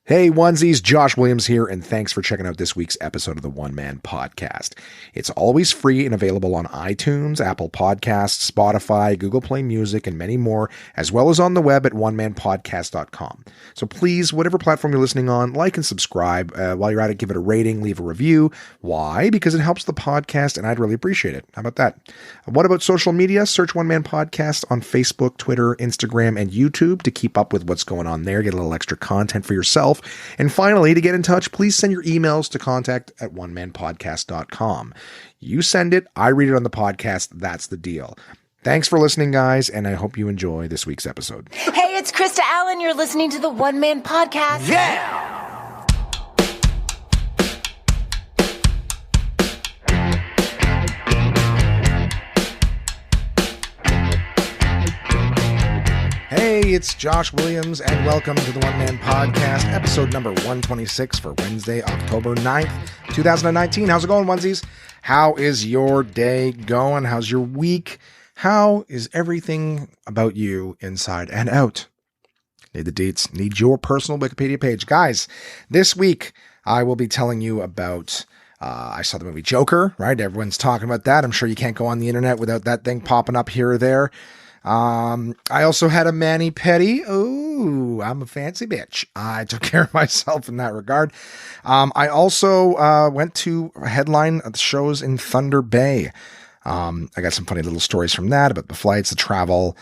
Hey onesies, Josh Williams here, and thanks for checking out this week's episode of the One Man Podcast. It's always free and available on iTunes, Apple Podcasts, Spotify, Google Play Music, and many more, as well as on the web at onemanpodcast.com. So please, whatever platform you're listening on, like and subscribe. While you're at it, give it a rating, leave a review. Why? Because it helps the podcast, and I'd really appreciate it. How about that? What about social media? Search One Man Podcast on Facebook, Twitter, Instagram, and YouTube to keep up with what's going on there. Get a little extra content for yourself. And finally, to get in touch, please send your emails to contact@onemanpodcast.com. You send it, I read it on the podcast. That's the deal. Thanks for listening, guys, and I hope you enjoy this week's episode. Hey, it's Krista Allen. You're listening to the One Man Podcast. Yeah! Hey, it's Josh Williams, and welcome to the One Man Podcast, episode number 126 for Wednesday, October 9th, 2019. How's it going, onesies? How is your day going? How's your week? How is everything about you inside and out? Need the deets. Need your personal Wikipedia page. Guys, this week I will be telling you about... I saw the movie Joker, right? Everyone's talking about that. I'm sure you can't go on the internet without that thing popping up here or there. I also had a mani-pedi. Ooh, I'm a fancy bitch. I took care of myself in that regard. I also went to a headline of the shows in Thunder Bay. I got some funny little stories from that about the flights, the travel.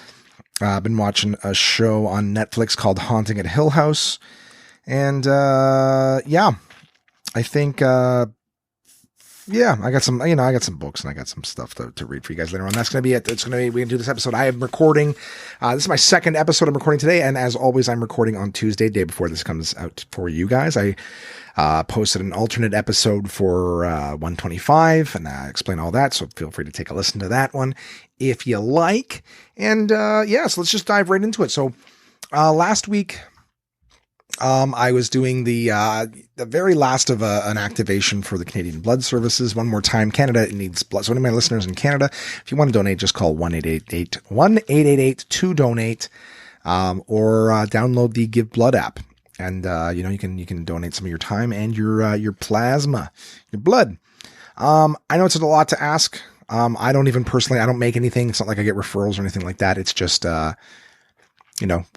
I've been watching a show on Netflix called Haunting at Hill House. And, yeah, I think, I got some, I got some books and I got some stuff to read for you guys later on. That's going to be it. We're going to do this episode. I am recording. This is my second episode I'm recording today. And as always, I'm recording on Tuesday, day before this comes out for you guys. I posted an alternate episode for 125 and I explain all that. So feel free to take a listen to that one if you like. And so let's just dive right into it. So last week, I was doing the very last of an activation for the Canadian Blood Services. One more time, Canada needs blood. So any of my listeners in Canada, if you want to donate, just call 1-888-2-DONATE, or download the Give Blood app. And, you can donate some of your time and your plasma, your blood. I know it's a lot to ask. I don't make anything. It's not like I get referrals or anything like that. It's just,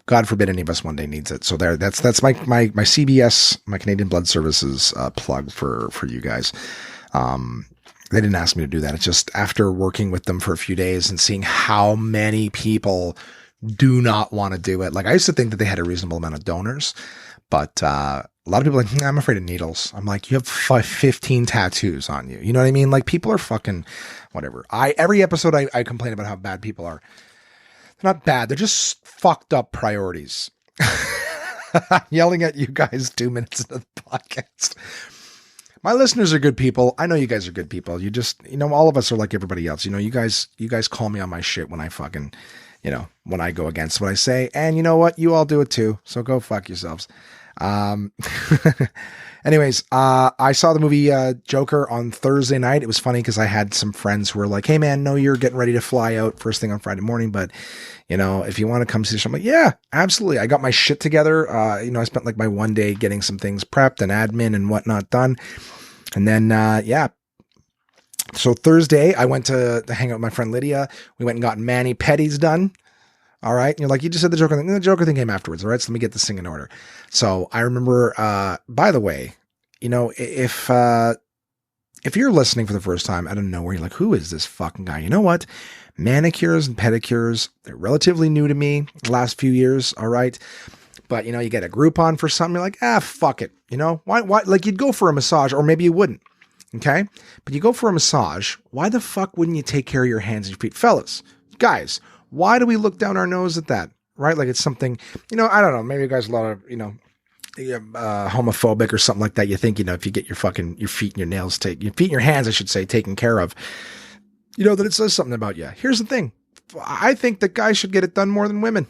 God forbid any of us one day needs it. So that's my CBS, my Canadian Blood Services plug for you guys. They didn't ask me to do that. It's just after working with them for a few days and seeing how many people do not want to do it. Like I used to think that they had a reasonable amount of donors, but a lot of people are like, I'm afraid of needles. I'm like, you have 15 tattoos on you. You know what I mean? Like people are fucking whatever. Every episode I complain about how bad people are. They're not bad. They're just fucked up priorities. I'm yelling at you guys 2 minutes into the podcast. My listeners are good people. I know you guys are good people. You just, all of us are like everybody else. You guys call me on my shit when I fucking, when I go against what I say. And you know what? You all do it too. So go fuck yourselves. Anyways, I saw the movie Joker on Thursday night. It was funny because I had some friends who were like, hey man, no, you're getting ready to fly out first thing on Friday morning, but if you want to come see the show, I'm like, yeah, absolutely. I got my shit together. I spent like my one day getting some things prepped and admin and whatnot done. And then, so Thursday I went to hang out with my friend Lydia. We went and got mani-pedis done. All right. And you're like, you just said the Joker thing. The Joker thing came afterwards. All right. So let me get this thing in order. So I remember, by the way, if you're listening for the first time out of nowhere, you're like, who is this fucking guy? You know what? Manicures and pedicures, they're relatively new to me the last few years. All right. But you get a Groupon for something. You're like, fuck it. Why, like you'd go for a massage or maybe you wouldn't. Okay. But you go for a massage. Why the fuck wouldn't you take care of your hands and your feet? Fellas, guys, why do we look down our nose at that? Right? Like it's something, I don't know. Maybe you guys are a lot of, homophobic or something like that. You think, if you get your feet and your nails your feet and your hands, I should say, taken care of, that it says something about you. Here's the thing. I think that guys should get it done more than women.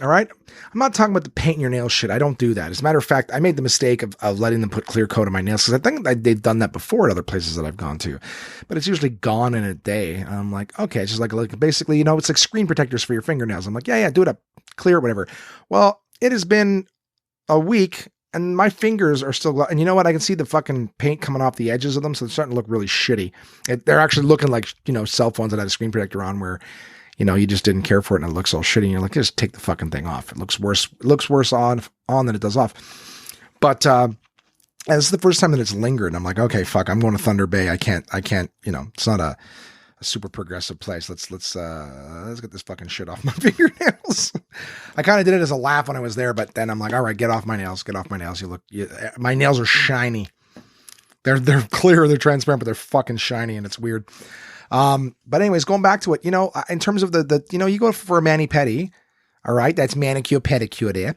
All right. I'm not talking about the paint your nails shit. I don't do that. As a matter of fact, I made the mistake of letting them put clear coat on my nails because I think they've done that before at other places that I've gone to, but it's usually gone in a day. And I'm like, okay, it's just like basically, it's like screen protectors for your fingernails. I'm like, yeah, do it up, clear, whatever. Well, it has been a week and my fingers are still, and you know what? I can see the fucking paint coming off the edges of them. So it's starting to look really shitty. They're actually looking like, cell phones that had a screen protector on where, you just didn't care for it and it looks all shitty. And you're like, just take the fucking thing off. It looks worse. It looks worse on than it does off. But, and this is the first time that it's lingered. I'm like, okay, fuck, I'm going to Thunder Bay. I can't, it's not a super progressive place. Let's get this fucking shit off my fingernails. I kind of did it as a laugh when I was there, but then I'm like, all right, get off my nails. My nails are shiny. They're clear, they're transparent, but they're fucking shiny and it's weird. But anyways, going back to it, in terms of the you go for a mani-pedi, all right, that's manicure pedicure there.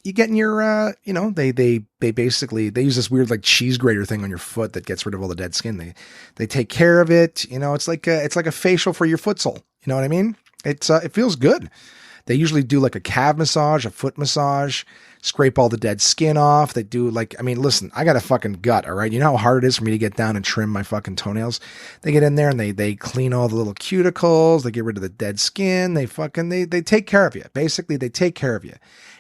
You get in your, they basically, they use this weird like cheese grater thing on your foot that gets rid of all the dead skin. They take care of it. It's like a facial for your footsole. You know what I mean? It feels good. They usually do like a calf massage, a foot massage, scrape all the dead skin off. They do listen, I got a fucking gut. All right. You know how hard it is for me to get down and trim my fucking toenails. They get in there and they clean all the little cuticles. They get rid of the dead skin. They take care of you. Basically, they take care of you.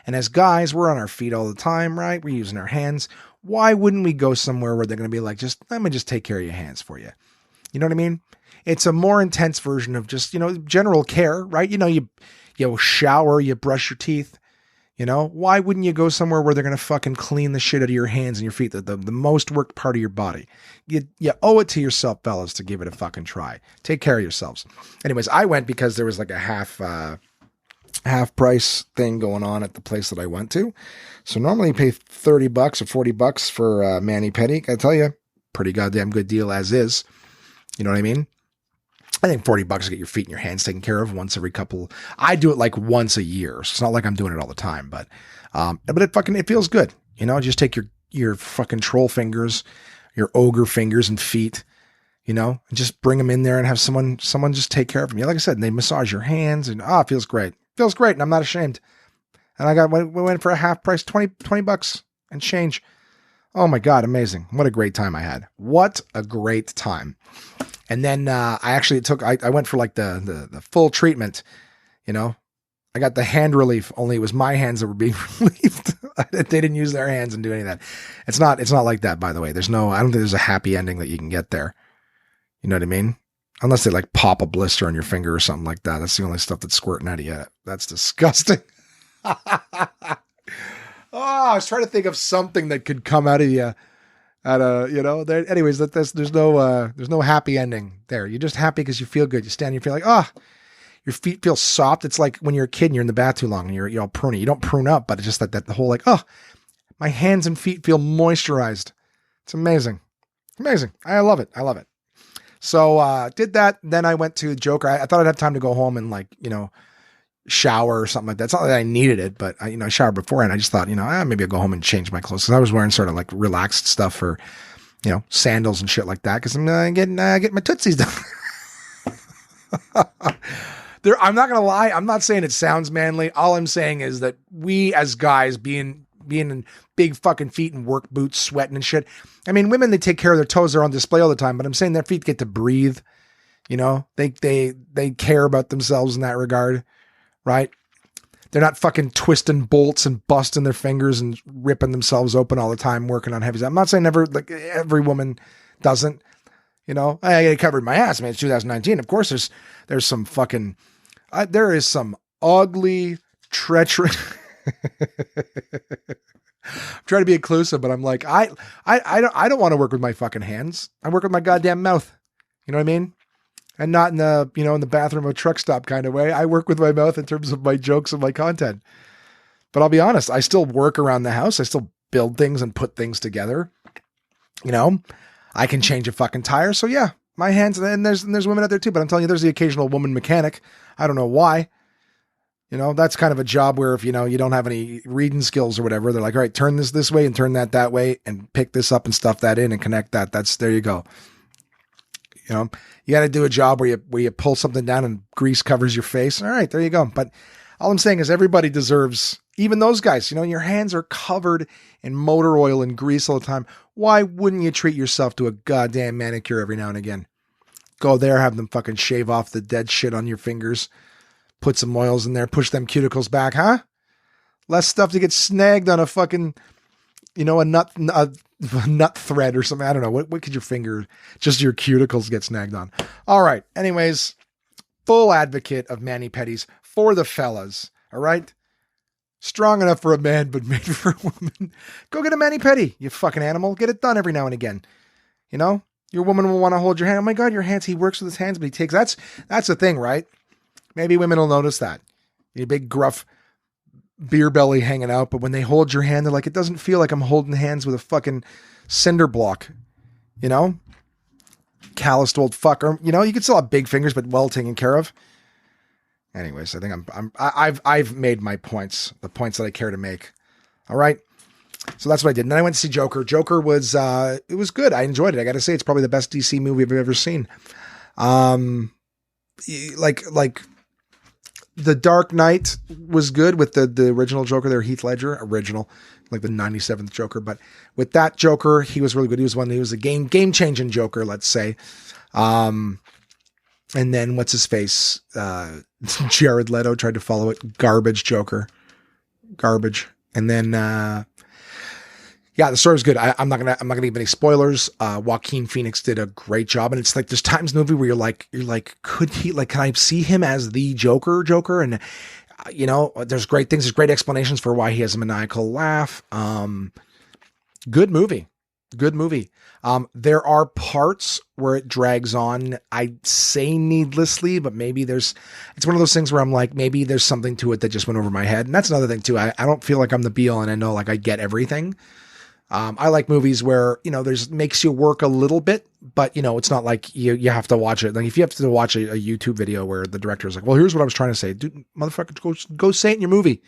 And as guys, we're on our feet all the time, right? We're using our hands. Why wouldn't we go somewhere where they're going to be like, let me just take care of your hands for you. You know what I mean? It's a more intense version of just, general care, right? You shower, you brush your teeth. Why wouldn't you go somewhere where they're going to fucking clean the shit out of your hands and your feet, the most worked part of your body? You owe it to yourself, fellas, to give it a fucking try. Take care of yourselves. Anyways, I went because there was like a half price thing going on at the place that I went to. So normally you pay $30 or $40 for mani-pedi. I tell you, pretty goddamn good deal as is. You know what I mean? I think $40 to get your feet and your hands taken care of once every couple. I do it like once a year. So it's not like I'm doing it all the time, but it feels good. Just take your fucking troll fingers, your ogre fingers and feet, and just bring them in there and have someone just take care of them. Yeah, like I said, and they massage your hands and it feels great. Feels great. And I'm not ashamed. And we went for a half price, $20 and change. Oh my God. Amazing. What a great time I had. What a great time. And then, I went for like the full treatment, I got the hand relief, only it was my hands that were being relieved. They didn't use their hands and do any of that. It's not like that, by the way. I don't think there's a happy ending that you can get there. You know what I mean? Unless they like pop a blister on your finger or something like that. That's the only stuff that's squirting out of you. That's disgusting. I was trying to think of something that could come out of you. Anyways, there's no happy ending there. You're just happy because you feel good. You stand, you feel like, your feet feel soft. It's like when you're a kid and you're in the bath too long and you're all pruny. You don't prune up, but it's just that the whole like, my hands and feet feel moisturized. It's amazing. Amazing. I love it. So, did that. Then I went to Joker. I thought I'd have time to go home and shower or something like that. It's not that I needed it, but I showered beforehand. I just thought, maybe I'll go home and change my clothes. Cause I was wearing sort of like relaxed stuff for, sandals and shit like that. Cause I'm getting my tootsies done. I'm not going to lie. I'm not saying it sounds manly. All I'm saying is that we as guys being in big fucking feet and work boots, sweating and shit. I mean, women, they take care of their toes. They're on display all the time, but I'm saying their feet get to breathe. They care about themselves in that regard. Right? They're not fucking twisting bolts and busting their fingers and ripping themselves open all the time, working on heavies. I'm not saying every woman doesn't, I get covered my ass. I mean, it's 2019. Of course, there's some fucking, there is some ugly treacherous. I'm trying to be inclusive, but I'm like, I don't want to work with my fucking hands. I work with my goddamn mouth. You know what I mean? And not in the, in the bathroom of a truck stop kind of way. I work with my mouth in terms of my jokes and my content. But I'll be honest, I still work around the house. I still build things and put things together. I can change a fucking tire. So yeah, my hands, and there's women out there too, but I'm telling you, there's the occasional woman mechanic. I don't know why. That's kind of a job where if, you don't have any reading skills or whatever, they're like, all right, turn this way and turn that way and pick this up and stuff that in and connect that. There you go. You got to do a job where you pull something down and grease covers your face. All right, there you go. But all I'm saying is everybody deserves, even those guys, your hands are covered in motor oil and grease all the time. Why wouldn't you treat yourself to a goddamn manicure every now and again? Go there, have them fucking shave off the dead shit on your fingers, put some oils in there, push them cuticles back, huh? Less stuff to get snagged on a fucking a nut thread or something. I don't know. What could your finger, just your cuticles get snagged on? All right. Anyways, full advocate of mani-pedis for the fellas. All right. Strong enough for a man, but made for a woman. Go get a mani-pedi, you fucking animal. Get it done every now and again. You know, your woman will want to hold your hand. Oh my God, your hands. He works with his hands, but he takes, that's the thing, right? Maybe women will notice that. Your big gruff beer belly hanging out, but when they hold your hand, they're like, it doesn't feel like I'm holding hands with a fucking cinder block, you know? Calloused old fucker. You know, you can still have big fingers, but well taken care of. Anyways, I think I've made my points, the points that I care to make. All right. So that's what I did. And then I went to see Joker. Joker was, it was good. I enjoyed it. I got to say, it's probably the best DC movie I've ever seen. Like The Dark Knight was good with the original Joker there, Heath Ledger, original, like the 97th Joker. But with that Joker, he was really good. He was a game changing Joker, let's say. And then what's his face? Jared Leto tried to follow it. Garbage Joker. Garbage. And then, yeah, the story was good. I'm not gonna give any spoilers. Joaquin Phoenix did a great job. And it's like, there's times in the movie where you're like, could he, like, can I see him as the Joker? And, you know, there's great things. There's great explanations for why he has a maniacal laugh. Good movie. There are parts where it drags on, I'd say needlessly, but maybe it's one of those things where I'm like, maybe there's something to it that just went over my head. And that's another thing too. I don't feel like I'm the be all and end all, like I get everything. I like movies where, you know, makes you work a little bit, but you know, it's not like you have to watch it. Like if you have to watch a YouTube video where the director is like, well, here's what I was trying to say, dude, motherfucker, go say it in your movie.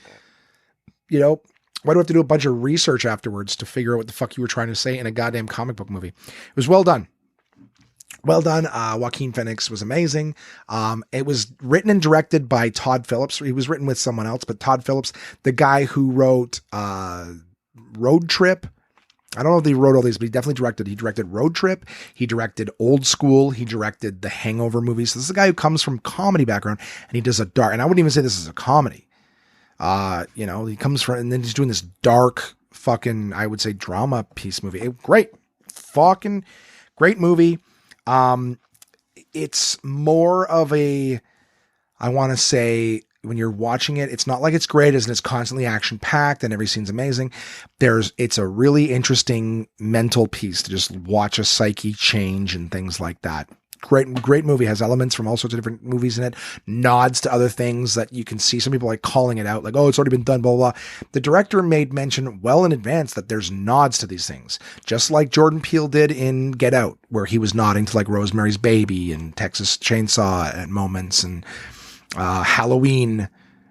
You know, why do I have to do a bunch of research afterwards to figure out what the fuck you were trying to say in a goddamn comic book movie? It was well done. Well done. Joaquin Phoenix was amazing. It was written and directed by Todd Phillips. He was written with someone else, but Todd Phillips, the guy who wrote Road Trip. I don't know if he wrote all these, but he definitely directed. He directed Road Trip. He directed Old School. He directed the Hangover movies. So this is a guy who comes from comedy background, and he does a dark, and I wouldn't even say this is a comedy. You know, he comes from, and then he's doing this dark fucking, I would say, drama piece movie. Great movie. It's more of a, I want to say, when you're watching it, it's not like it's great, as it's constantly action packed and every scene's amazing. It's a really interesting mental piece to just watch a psyche change and things like that. Great movie. Has elements from all sorts of different movies in it, nods to other things that you can see. Some people like calling it out, like, oh, it's already been done, blah, blah, blah. The director made mention well in advance that there's nods to these things, just like Jordan Peele did in Get Out, where he was nodding to like Rosemary's Baby and Texas Chainsaw at moments, and Halloween.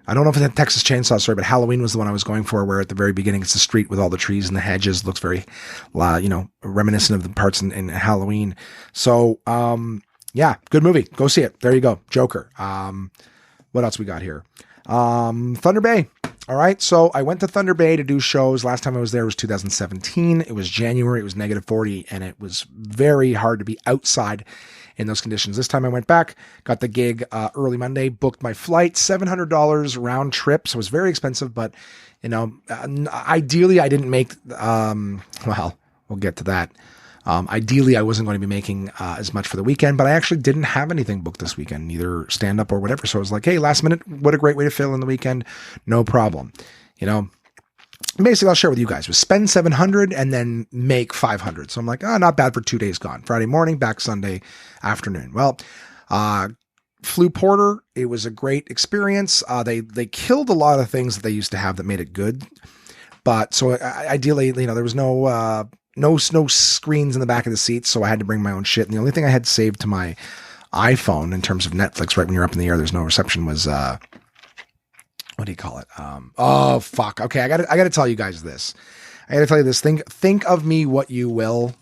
I don't know if it's a Texas Chainsaw story, but Halloween was the one I was going for, where at the very beginning, it's the street with all the trees and the hedges. Looks very, you know, reminiscent of the parts in Halloween. So, yeah, good movie. Go see it. There you go. Joker. What else we got here? Thunder Bay. All right. So I went to Thunder Bay to do shows. Last time I was there was 2017. It was January. It was -40, and it was very hard to be outside in those conditions. This time I went back, got the gig early Monday, booked my flight, $700 round trip. So it was very expensive, but you know, ideally I didn't make, well, we'll get to that. Ideally I wasn't going to be making as much for the weekend, but I actually didn't have anything booked this weekend, neither stand up or whatever. So I was like, hey, last minute, what a great way to fill in the weekend. No problem. You know, basically I'll share with you guys was spend 700 and then make 500. So I'm like, not bad for 2 days gone. Friday morning, back Sunday afternoon. Well, flew Porter. It was a great experience. They killed a lot of things that they used to have that made it good. But so ideally, you know, there was no screens in the back of the seats. So I had to bring my own shit. And the only thing I had saved to my iPhone in terms of Netflix, right when you're up in the air, there's no reception, was, what do you call it? Oh fuck. Okay. I gotta tell you guys this. I gotta tell you this thing. Think of me what you will,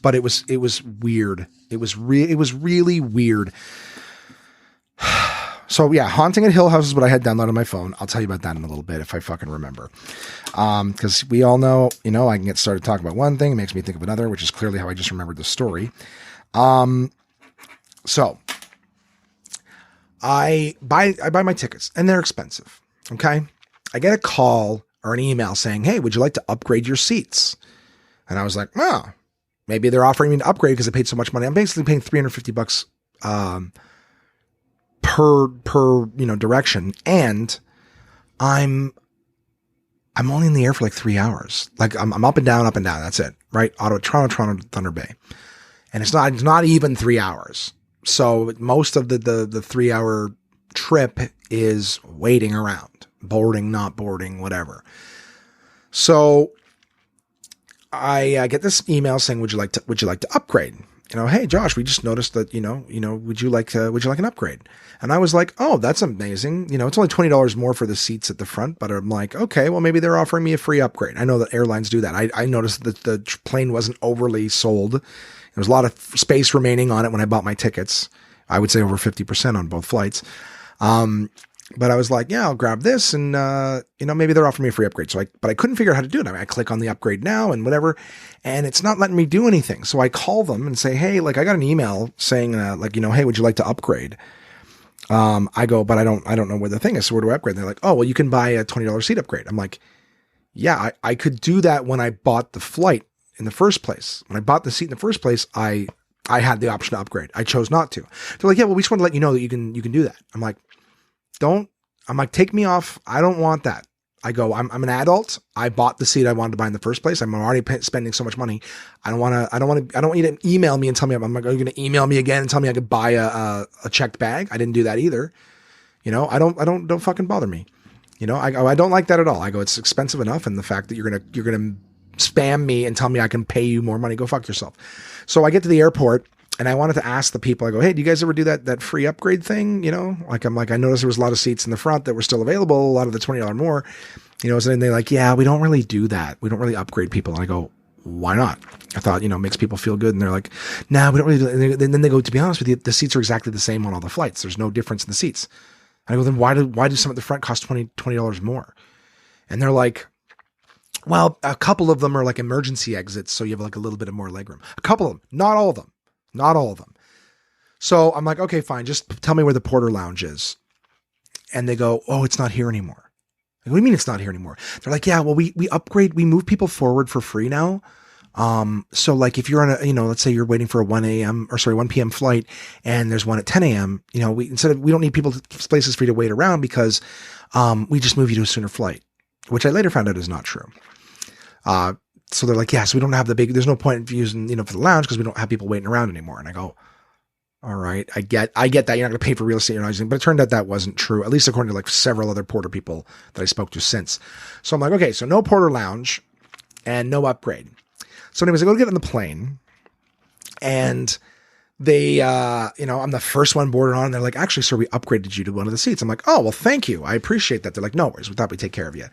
but it was weird. It was really weird. So yeah, Haunting at Hill House is what I had downloaded on my phone. I'll tell you about that in a little bit if I fucking remember. Cause we all know, you know, I can get started talking about one thing. It makes me think of another, which is clearly how I just remembered the story. So I buy my tickets and they're expensive. Okay. I get a call or an email saying, hey, would you like to upgrade your seats? And I was like, oh, maybe they're offering me to upgrade because I paid so much money. I'm basically paying $350 per direction, and I'm only in the air for like 3 hours. Like I'm up and down. That's it, right? Ottawa, Toronto, Thunder Bay, and it's not even 3 hours. So most of the 3 hour trip is waiting around, boarding, not boarding, whatever. So I get this email saying, would you like to upgrade? Hey Josh, we just noticed that, would you like an upgrade? And I was like, oh, that's amazing. It's only $20 more for the seats at the front, but I'm like, okay, well, maybe they're offering me a free upgrade. I know that airlines do that. I noticed that the plane wasn't overly sold. There was a lot of space remaining on it when I bought my tickets. I would say over 50% on both flights. But I was like, yeah, I'll grab this and, maybe they're offering me a free upgrade. But I couldn't figure out how to do it. I click on the upgrade now and whatever, and it's not letting me do anything. So I call them and say, hey, like I got an email saying, hey, would you like to upgrade? I go, but I don't know where the thing is. So where do I upgrade? And they're like, oh, well, you can buy a $20 seat upgrade. I'm like, yeah, I could do that when I bought the flight in the first place. When I bought the seat in the first place, I had the option to upgrade. I chose not to. They're like, yeah, well, we just want to let you know that you can do that. I'm like, take me off. I don't want that. I go, I'm an adult. I bought the seat I wanted to buy in the first place. I'm already spending so much money. I don't want you to email me and tell me, I'm like, are you going to email me again and tell me I could buy a checked bag? I didn't do that either. Don't fucking bother me. I don't like that at all. I go, it's expensive enough. And the fact that you're going to spam me and tell me I can pay you more money, go fuck yourself. So I get to the airport. And I wanted to ask the people, I go, hey, do you guys ever do that free upgrade thing? I noticed there was a lot of seats in the front that were still available, a lot of the $20 more, and they're like, yeah, we don't really do that. We don't really upgrade people. And I go, why not? I thought, makes people feel good. And they're like, nah, we don't really do it. And then they go, to be honest with you, the seats are exactly the same on all the flights. There's no difference in the seats. And I go, then why do some at the front cost $20 more? And they're like, well, a couple of them are like emergency exits. So you have like a little bit of more legroom. A couple of them, not all of them. Not all of them. So I'm like, okay, fine. Just tell me where the porter lounge is. And they go, oh, it's not here anymore. Like, what do you mean it's not here anymore? They're like, yeah, well, we upgrade, we move people forward for free now. So like if you're on a, let's say you're waiting for a 1 p.m. flight and there's one at 10 a.m., we don't need places for you to wait around because, we just move you to a sooner flight, which I later found out is not true. So they're like, yeah, so we don't have there's no point in using, for the lounge because we don't have people waiting around anymore. And I go, all right, I get that. You're not going to pay for real estate. You're not using, but it turned out that wasn't true, at least according to like several other porter people that I spoke to since. So I'm like, okay, so no porter lounge and no upgrade. So anyways, I go to get on the plane and they, I'm the first one boarded on and they're like, actually, sir, we upgraded you to one of the seats. I'm like, oh, well, thank you. I appreciate that. They're like, no worries. We thought we'd take care of you.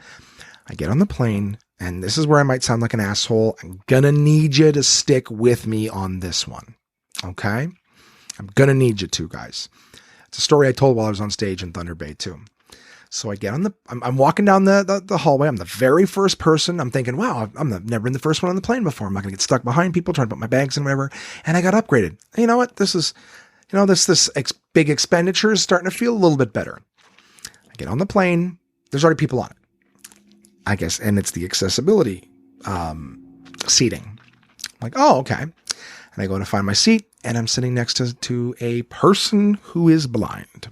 I get on the plane. And this is where I might sound like an asshole. I'm gonna need you to stick with me on this one. Okay? I'm gonna need you to, guys. It's a story I told while I was on stage in Thunder Bay too. So I get on I'm walking down the hallway. I'm the very first person. I'm thinking, wow, never been the first one on the plane before. I'm not gonna get stuck behind people trying to put my bags in whatever. And I got upgraded. And you know what? This is, this big expenditure is starting to feel a little bit better. I get on the plane. There's already people on it, I guess, and it's the accessibility seating. I'm like, oh, okay. And I go to find my seat, and I'm sitting next to a person who is blind.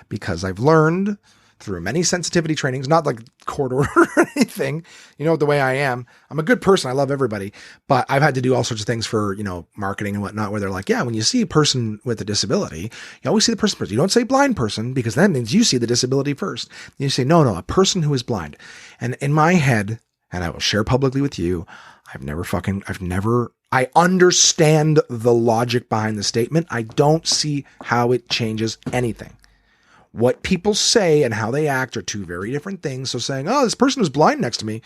Because I've learned through many sensitivity trainings, not like court order or anything, the way I am. I'm a good person. I love everybody. But I've had to do all sorts of things for, marketing and whatnot, where they're like, yeah, when you see a person with a disability, you always see the person first. You don't say blind person because that means you see the disability first. You say, no, a person who is blind. And in my head, and I will share publicly with you, I understand the logic behind the statement. I don't see how it changes anything. What people say and how they act are two very different things. So saying, oh, this person is blind next to me.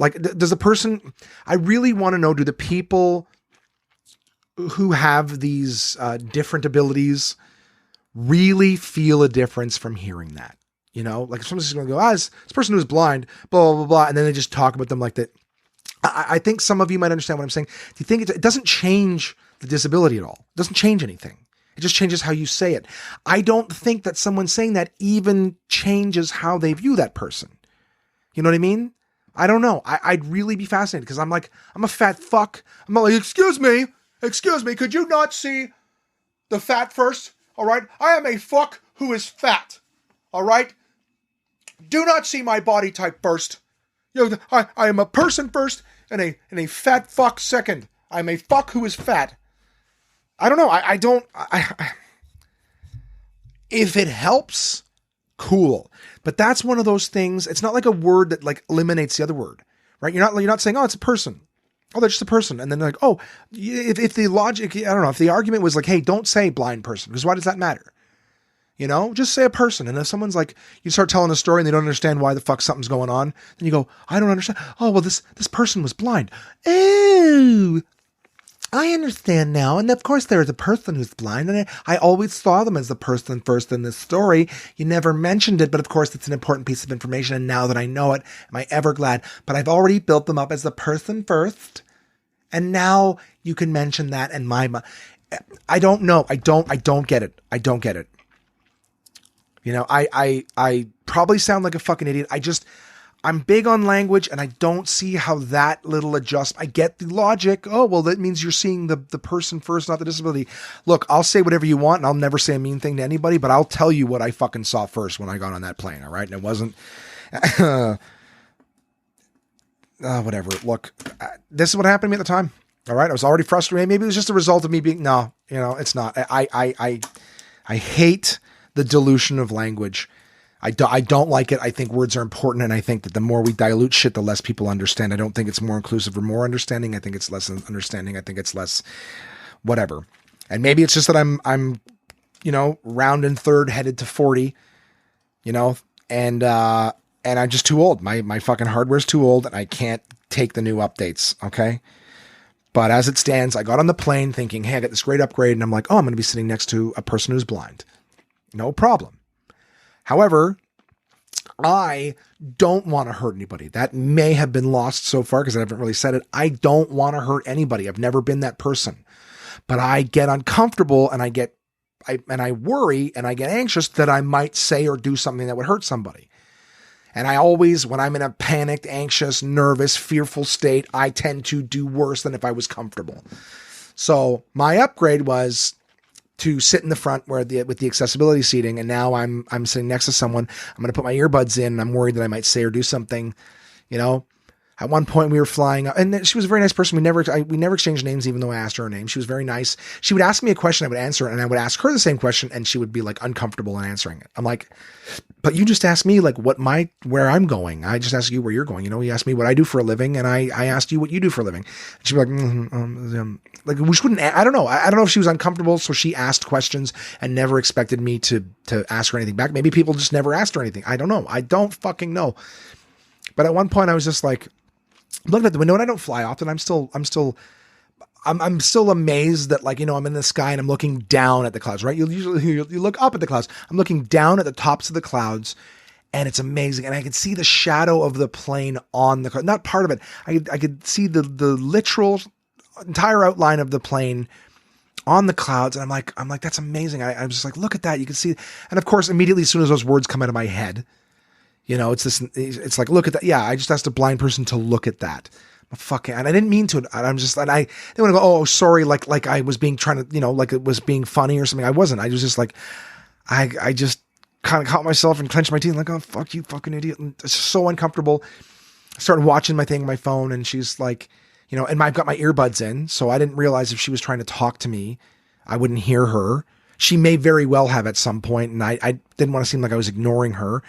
Like, does the person, I really want to know, do the people who have these different abilities really feel a difference from hearing that? Like if someone's just going to go, this person who's blind, blah, blah, blah, blah. And then they just talk about them like that. I think some of you might understand what I'm saying. Do you think it doesn't change the disability at all? It doesn't change anything. It just changes how you say it. I don't think that someone saying that even changes how they view that person. You know what I mean? I don't know. I'd really be fascinated because I'm like, I'm a fat fuck. I'm not like, excuse me, could you not see the fat first? All right. I am a fuck who is fat. All right. Do not see my body type first. You know, I am a person first and a fat fuck second. I'm a fuck who is fat. I don't know. I don't. If it helps, cool. But that's one of those things. It's not like a word that like eliminates the other word, right? You're not saying, oh, it's a person. Oh, they're just a person. And then like, oh, if the logic, I don't know, if the argument was like, hey, don't say blind person, because why does that matter? You know, just say a person. And if someone's like, you start telling a story and they don't understand why the fuck something's going on, then you go, I don't understand. Oh, well, this person was blind. Oh, I understand now. And of course there is a person who's blind, and I always saw them as the person first in this story. You never mentioned it, but of course it's an important piece of information. And now that I know it, am I ever glad? But I've already built them up as the person first. And now you can mention that. And I don't know. I don't get it. I don't get it. You know, I probably sound like a fucking idiot. I'm big on language, and I don't see how that little adjustment. I get the logic. Oh, well, that means you're seeing the person first, not the disability. Look, I'll say whatever you want, and I'll never say a mean thing to anybody, but I'll tell you what I fucking saw first when I got on that plane, all right? And it wasn't... whatever. Look, this is what happened to me at the time, all right? I was already frustrated. Maybe it was just a result of me being... No, you know, it's not. I hate the dilution of language. I don't like it. I think words are important, and I think that the more we dilute shit, the less people understand. I don't think it's more inclusive or more understanding. I think it's less understanding. I think it's less whatever. And maybe it's just that I'm, you know, rounding third, headed to 40, you know, and I'm just too old. My fucking hardware's too old, and I can't take the new updates. Okay. But as it stands, I got on the plane thinking, hey, I got this great upgrade, and I'm like, oh, I'm going to be sitting next to a person who's blind. No problem. However, I don't want to hurt anybody. That may have been lost so far because I haven't really said it. I don't want to hurt anybody. I've never been that person. But I get uncomfortable, and I worry, and I get anxious that I might say or do something that would hurt somebody. And I always, when I'm in a panicked, anxious, nervous, fearful state, I tend to do worse than if I was comfortable. So my upgrade was to sit in the front with the accessibility seating. And now I'm sitting next to someone. I'm going to put my earbuds in, and I'm worried that I might say or do something, you know. At one point we were flying up, and she was a very nice person. We never exchanged names, even though I asked her name. She was very nice. She would ask me a question, I would answer it, and I would ask her the same question, and she would be like uncomfortable in answering it. I'm like, but you just asked me like where I'm going. I just asked you where you're going. You know, you asked me what I do for a living, and I asked you what you do for a living. And she'd be like, like we wouldn't. I don't know. I don't know if she was uncomfortable, so she asked questions and never expected me to ask her anything back. Maybe people just never asked her anything. I don't know. I don't fucking know. But at one point, I was just like, I'm looking at the window, and I don't fly often. I'm still amazed that, like, you know, I'm in the sky and I'm looking down at the clouds, right? You look up at the clouds. I'm looking down at the tops of the clouds, and it's amazing. And I could see the shadow of the plane on the cloud. Not part of it. I could see the literal entire outline of the plane on the clouds. And I'm like, that's amazing. I'm just like, look at that. You can see. And of course, immediately, as soon as those words come out of my head, you know, it's like, look at that. Yeah. I just asked a blind person to look at that. And I didn't mean to. And they want to go, oh, sorry. Like I was being trying to, you know, like it was being funny or something. I wasn't. I was just like, I just kind of caught myself and clenched my teeth like, oh, fuck you, fucking idiot. And it's so uncomfortable. I started watching my thing on my phone, and she's like, you know, and I've got my earbuds in. So I didn't realize if she was trying to talk to me, I wouldn't hear her. She may very well have at some point, and I didn't want to seem like I was ignoring her.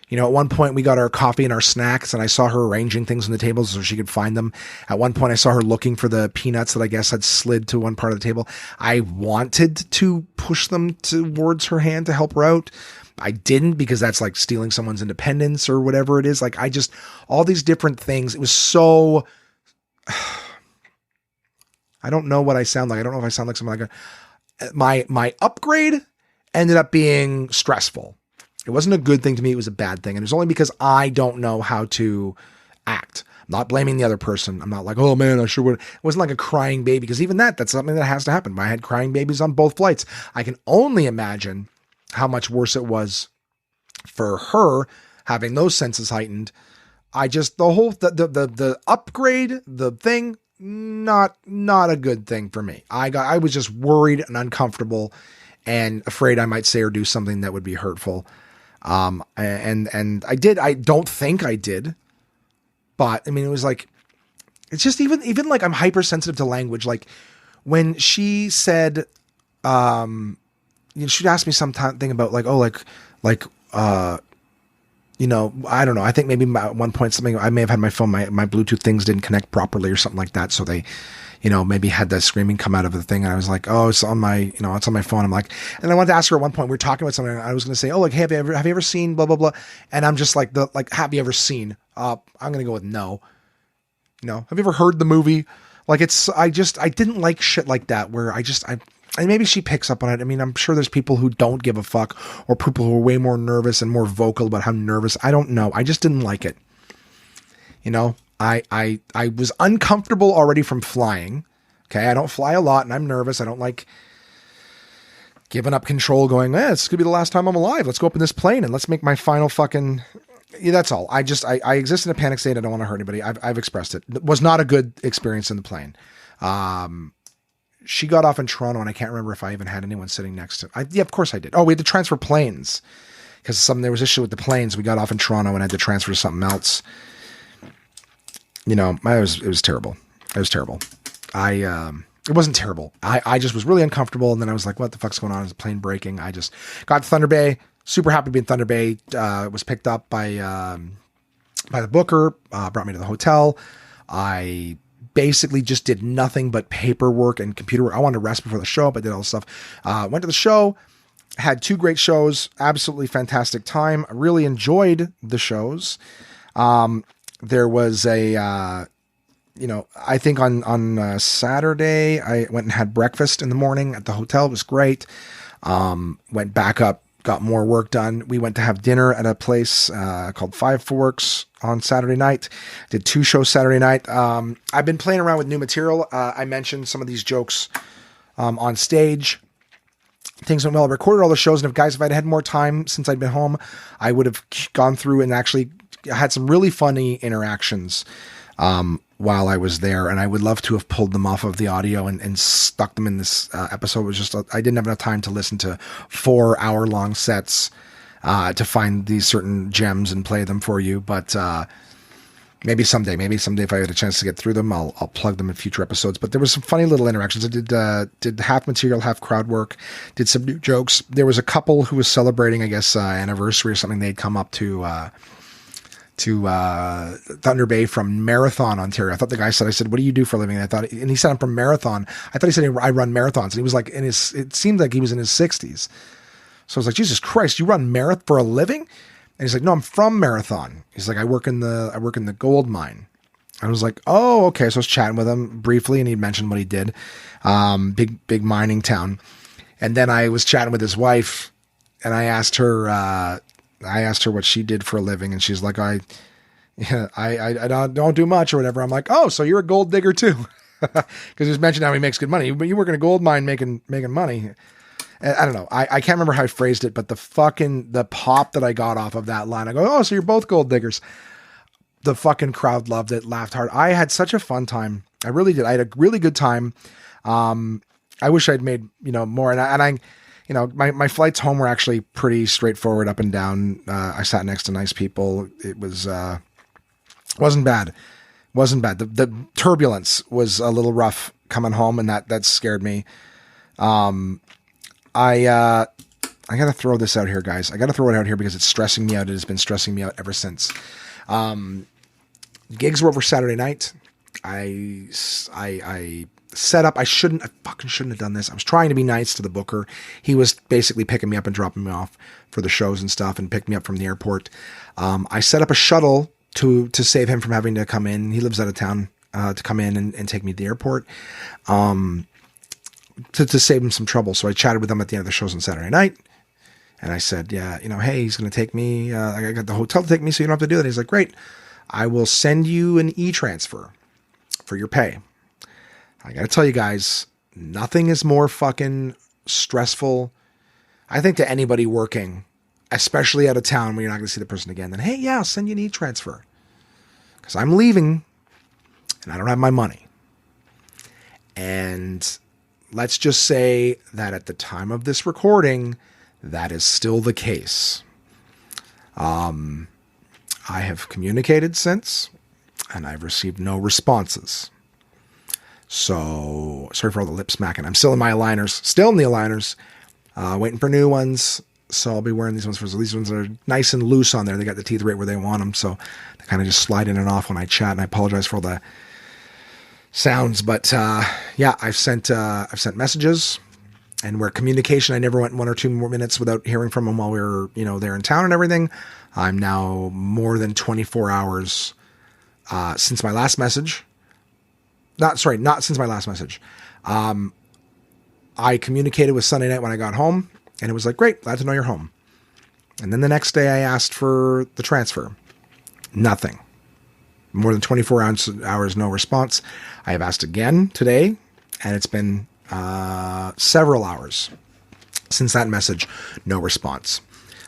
You know, at one point we got our coffee and our snacks, and I saw her arranging things on the table so she could find them. At one point I saw her looking for the peanuts that I guess had slid to one part of the table. I wanted to push them towards her hand to help her out. I didn't, because that's like stealing someone's independence or whatever it is. Like all these different things. It was so, I don't know what I sound like. I don't know if I sound like someone like my upgrade ended up being stressful. It wasn't a good thing to me. It was a bad thing. And it was only because I don't know how to act. I'm not blaming the other person. I'm not like, oh man, I sure would. It wasn't like a crying baby, because even that's something that has to happen. I had crying babies on both flights. I can only imagine how much worse it was for her having those senses heightened I just, the upgrade, the thing, not a good thing for me. I was just worried and uncomfortable and afraid I might say or do something that would be hurtful. And I don't think I did, but I mean, it was like, it's just even like I'm hypersensitive to language. Like when she said, she'd ask me something about like, oh, I don't know. I think maybe at one point something, I may have had my phone, my Bluetooth things didn't connect properly or something like that. So they, maybe had the screaming come out of the thing. And I was like, oh, it's on my, it's on my phone. I'm like, and I wanted to ask her at one point, we were talking about something and I was going to say, oh, like, hey, have you ever seen blah, blah, blah. And I'm just like, have you ever seen, I'm going to go with no. Have you ever heard the movie? Like I didn't like shit like that where and maybe she picks up on it. I mean, I'm sure there's people who don't give a fuck or people who are way more nervous and more vocal about how nervous. I don't know. I just didn't like it. I was uncomfortable already from flying. Okay. I don't fly a lot and I'm nervous. I don't like giving up control going, it's going to be the last time I'm alive. Let's go up in this plane and let's make my final fucking, that's all. I exist in a panic state. I don't want to hurt anybody. I've expressed it. It was not a good experience in the plane. She got off in Toronto and I can't remember if I even had anyone sitting next to yeah, of course I did. Oh, we had to transfer planes because there was issue with the planes. We got off in Toronto and had to transfer to something else. It was terrible. It was terrible. It wasn't terrible. I just was really uncomfortable. And then I was like, what the fuck's going on? Is the plane breaking? I just got to Thunder Bay, super happy to be in Thunder Bay. Was picked up by the booker, brought me to the hotel. I basically just did nothing but paperwork and computer work. I wanted to rest before the show, but I did all this stuff. Went to the show, had 2 great shows, absolutely fantastic time. I really enjoyed the shows. There was I think on Saturday, I went and had breakfast in the morning at the hotel. It was great. Went back up, got more work done. We went to have dinner at a place called Five Forks on Saturday night. Did 2 shows Saturday night. I've been playing around with new material. I mentioned some of these jokes on stage. Things went well. I recorded all the shows, and if I'd had more time since I'd been home, I would have gone through and actually had some really funny interactions while I was there, and I would love to have pulled them off of the audio and stuck them in this episode. It was just I didn't have enough time to listen to 4-hour-long sets to find these certain gems and play them for you, but maybe someday if I had a chance to get through them, I'll plug them in future episodes. But there was some funny little interactions. I did half material, half crowd work, did some new jokes. There was a couple who was celebrating, I guess, anniversary or something. They'd come up to Thunder Bay from Marathon, Ontario. I thought the guy said, what do you do for a living? And he said, I'm from Marathon. I thought he said, I run marathons. And he was like it seemed like he was in his 60s. So I was like, Jesus Christ, you run marathon for a living? And he's like, no, I'm from Marathon. He's like, I work in the gold mine. I was like, oh, okay. So I was chatting with him briefly and he mentioned what he did. Big mining town. And then I was chatting with his wife and I asked her what she did for a living. And she's like, I don't do much or whatever. I'm like, oh, so you're a gold digger too. Cause he was mentioning how he makes good money, but you work in a gold mine making money. I don't know. I can't remember how I phrased it, but the pop that I got off of that line, I go, oh, so you're both gold diggers. The fucking crowd loved it, laughed hard. I had such a fun time. I really did. I had a really good time. I wish I'd made, more. My flights home were actually pretty straightforward up and down. I sat next to nice people. It was, wasn't bad. The turbulence was a little rough coming home and that scared me. I got to throw this out here, guys. I got to throw it out here because it's stressing me out. It has been stressing me out ever since. Gigs were over Saturday night. I set up. I fucking shouldn't have done this. I was trying to be nice to the booker. He was basically picking me up and dropping me off for the shows and stuff and picked me up from the airport. I set up a shuttle to save him from having to come in. He lives out of town, to come in and take me to the airport. To save him some trouble. So I chatted with him at the end of the shows on Saturday night. And I said, yeah, hey, he's going to take me. I got the hotel to take me, so you don't have to do that. He's like, great. I will send you an e-transfer for your pay. I got to tell you guys, nothing is more fucking stressful, I think, to anybody working, especially out of town where you're not going to see the person again, than, hey, yeah, I'll send you an e-transfer. because I'm leaving and I don't have my money. And let's just say that at the time of this recording, that is still the case. I have communicated since, and I've received no responses. So, sorry for all the lip smacking. I'm still in my aligners, waiting for new ones. So I'll be wearing these ones. These ones are nice and loose on there. They got the teeth right where they want them. So they kind of just slide in and off when I chat. And I apologize for all the sounds. But yeah, I've sent messages. And where communication, I never went 1 or 2 more minutes without hearing from them while we were, there in town and everything. I'm now more than 24 hours since my last message. Not since my last message. I communicated with Sunday night when I got home, and it was like, great, glad to know you're home. And then the next day I asked for the transfer. Nothing. More than 24 hours, no response. I have asked again today, and it's been several hours since that message, no response.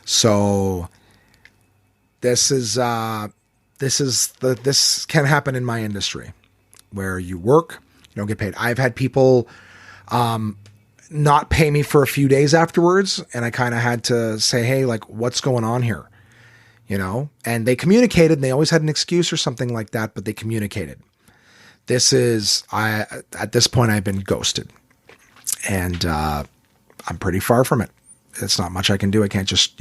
So this can happen in my industry, where you work, you don't get paid. I've had people not pay me for a few days afterwards, and I kind of had to say, hey, like, what's going on here? And they communicated, and they always had an excuse or something like that, but they communicated. At this point, I've been ghosted, and I'm pretty far from it. It's not much I can do. I can't just,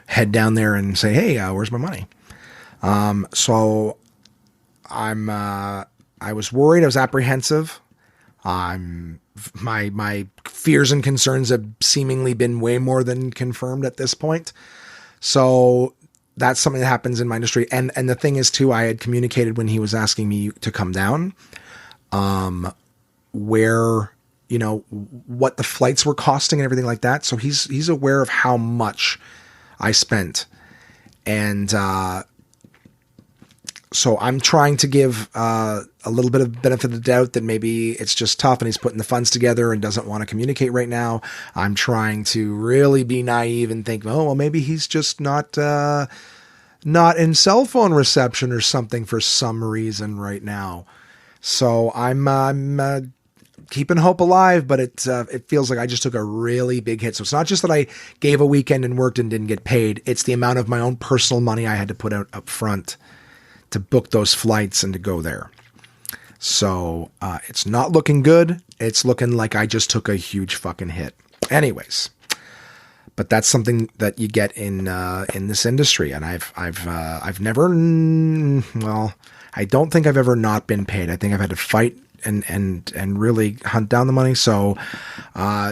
head down there and say, hey, where's my money? So I was worried. I was apprehensive. My fears and concerns have seemingly been way more than confirmed at this point. So that's something that happens in my industry. And the thing is too, I had communicated when he was asking me to come down, where, what the flights were costing and everything like that. So he's aware of how much I spent. And, so I'm trying to give a little bit of benefit of the doubt that maybe it's just tough and he's putting the funds together and doesn't want to communicate right now. I'm trying to really be naive and think, oh, well, maybe he's just not in cell phone reception or something for some reason right now. So I'm keeping hope alive, but it feels like I just took a really big hit. So it's not just that I gave a weekend and worked and didn't get paid. It's the amount of my own personal money I had to put out up front to book those flights and to go there. So it's not looking good. It's looking like I just took a huge fucking hit. Anyways, but that's something that you get in this industry, and I've never, well, I don't think I've ever not been paid. I think I've had to fight and really hunt down the money. So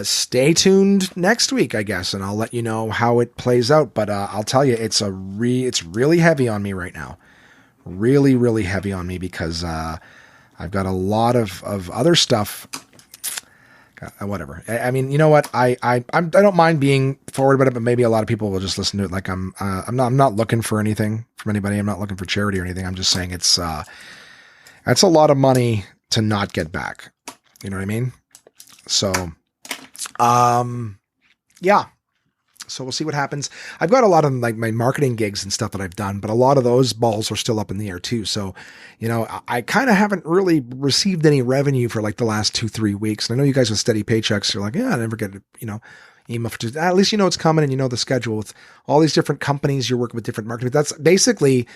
stay tuned next week, I guess, and I'll let you know how it plays out. But I'll tell you, it's really heavy on me right now. Really, really heavy on me because I've got a lot of other stuff. Whatever. I mean, you know what? I don't mind being forward about it, but maybe a lot of people will just listen to it like I'm not looking for anything from anybody. I'm not looking for charity or anything. I'm just saying that's a lot of money to not get back. You know what I mean? So, yeah. So we'll see what happens. I've got a lot of like my marketing gigs and stuff that I've done, but a lot of those balls are still up in the air too. So, I kind of haven't really received any revenue for like the last 2-3 weeks. And I know you guys with steady paychecks, you're like, yeah, I never get, email for Tuesday. At least it's coming and the schedule with all these different companies. You're working with different marketing. That's basically,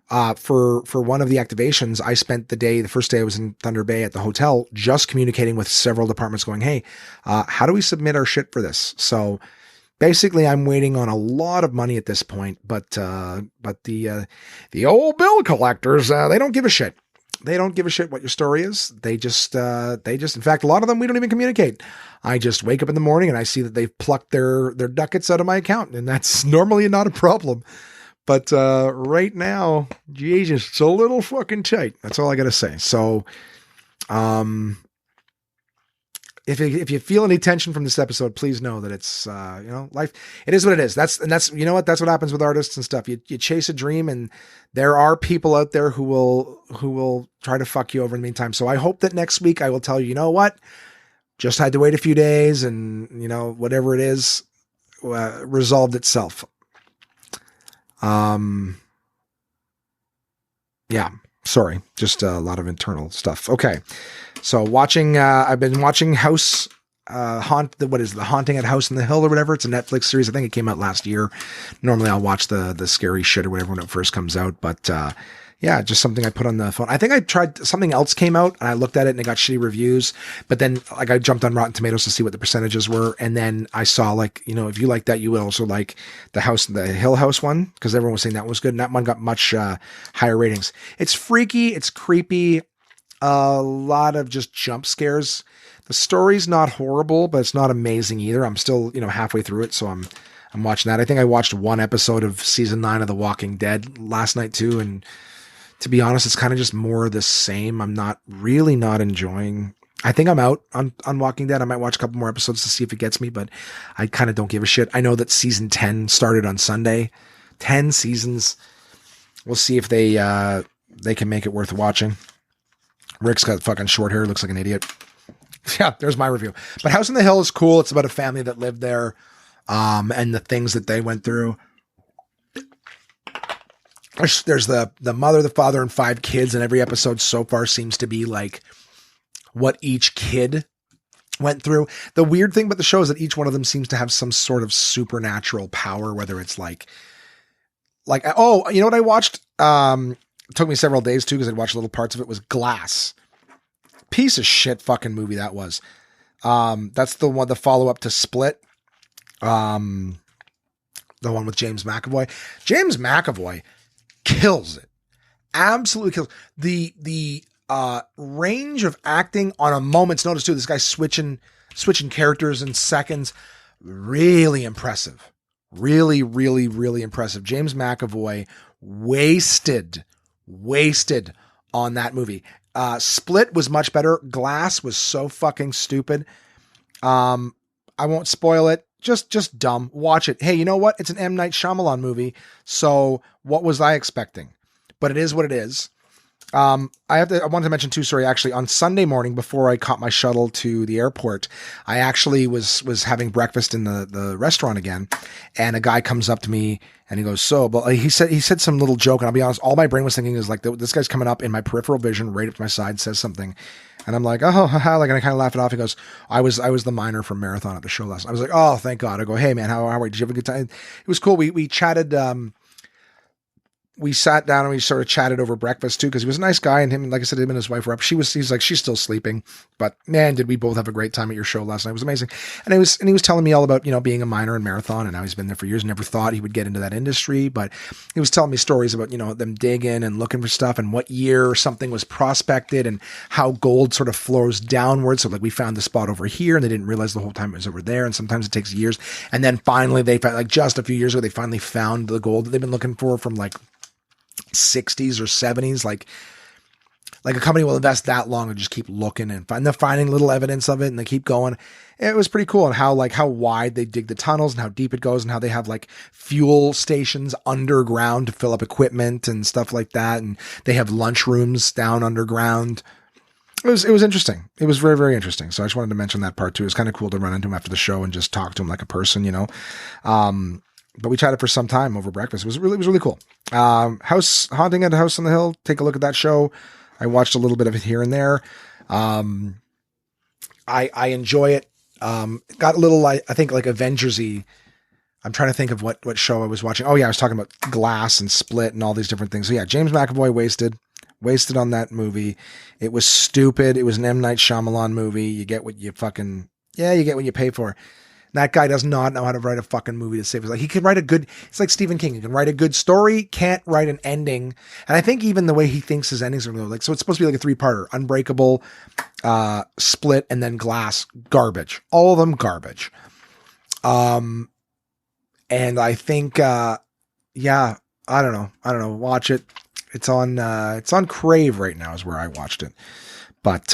for one of the activations, I spent the first day I was in Thunder Bay at the hotel, just communicating with several departments going, hey, how do we submit our shit for this? So, basically, I'm waiting on a lot of money at this point, but the old bill collectors, they don't give a shit. They don't give a shit what your story is. They just, in fact, a lot of them, we don't even communicate. I just wake up in the morning and I see that they've plucked their ducats out of my account, and that's normally not a problem. But, right now, Jesus, it's a little fucking tight. That's all I got to say. So, If you feel any tension from this episode, please know that it's, life, it is what it is. That's what happens with artists and stuff. You chase a dream, and there are people out there who will try to fuck you over in the meantime. So I hope that next week I will tell you, what, just had to wait a few days and, whatever it is, resolved itself. Yeah. Sorry, just a lot of internal stuff. Okay. So I've been watching House, the Haunting at House on the Hill or whatever. It's a Netflix series. I think it came out last year. Normally I'll watch the scary shit or whatever when it first comes out. But, yeah, just something I put on the phone. I think I tried something else came out and I looked at it and it got shitty reviews, but then like I jumped on Rotten Tomatoes to see what the percentages were. And then I saw like, if you like that, you would also like the Hill House one, because everyone was saying that was good. And that one got much, higher ratings. It's freaky. It's creepy. A lot of just jump scares. The story's not horrible, but it's not amazing either. I'm still, halfway through it. So I'm watching that. I think I watched one episode of season 9 of The Walking Dead last night too. And to be honest, it's kind of just more of the same. I'm not enjoying. I think I'm out on Walking Dead. I might watch a couple more episodes to see if it gets me, but I kind of don't give a shit. I know that season 10 started on Sunday. 10 seasons. We'll see if they can make it worth watching. Rick's got fucking short hair. Looks like an idiot. Yeah, there's my review. But House on the Hill is cool. It's about a family that lived there, and the things that they went through. There's the mother, the father, and 5 kids, and every episode so far seems to be like what each kid went through. The weird thing about the show is that each one of them seems to have some sort of supernatural power, whether it's like, oh, you know what I watched? It took me several days too, because I'd watched little parts of it, was Glass. Piece of shit fucking movie that was. That's the follow-up to Split. The one with James McAvoy. James McAvoy kills it. Absolutely kills. The range of acting on a moment's notice too. This guy's switching characters in seconds. Really impressive. Really, really, really impressive. James McAvoy wasted on that movie. Split was much better. Glass was so fucking stupid. I won't spoil it. Just dumb. Watch it. Hey, you know what? It's an M. Night Shyamalan movie. So what was I expecting? But it is what it is. I wanted to mention too, sorry, actually on Sunday morning before I caught my shuttle to the airport, I actually was having breakfast in the restaurant again. And a guy comes up to me and he goes, but he said some little joke. And I'll be honest, all my brain was thinking is like, this guy's coming up in my peripheral vision, right up to my side, says something. And I'm like, oh, haha, like, and I kind of laugh it off. He goes, I was the miner from Marathon at the show last night. I was like, oh, thank God. I go, hey man, how are you? Did you have a good time? It was cool. We chatted, we sat down and we sort of chatted over breakfast too, because he was a nice guy, and him, like I said, him and his wife were up. He's like, she's still sleeping, but man, did we both have a great time at your show last night. It was amazing. And he was telling me all about, being a miner in Marathon and how he's been there for years, never thought he would get into that industry, but he was telling me stories about, them digging and looking for stuff and what year something was prospected and how gold sort of flows downwards. So like we found the spot over here and they didn't realize the whole time it was over there. And sometimes it takes years. And then finally they found, like just a few years ago, they finally found the gold that they've been looking for from like 60s or 70s. Like a company will invest that long and just keep looking and they're finding little evidence of it and they keep going. It was pretty cool. And how wide they dig the tunnels and how deep it goes and how they have like fuel stations underground to fill up equipment and stuff like that. And they have lunch rooms down underground. It was interesting. It was very, very interesting. So I just wanted to mention that part too. It was kind of cool to run into him after the show and just talk to him like a person, but we chatted for some time over breakfast. It was really cool. Haunting at a House on the Hill. Take a look at that show. I watched a little bit of it here and there. I enjoy it. Got a little, I think like Avengers-y. I'm trying to think of what show I was watching. Oh yeah, I was talking about Glass and Split and all these different things. So yeah, James McAvoy wasted on that movie. It was stupid. It was an M. Night Shyamalan movie. You get what you pay for. That guy does not know how to write a fucking movie to save his life. He can write it's like Stephen King. He can write a good story, can't write an ending. And I think even the way he thinks his endings are going to like, so it's supposed to be like a 3-parter, Unbreakable, Split, and then Glass. Garbage. All of them garbage. And I think, I don't know. Watch it. It's on Crave right now is where I watched it. But,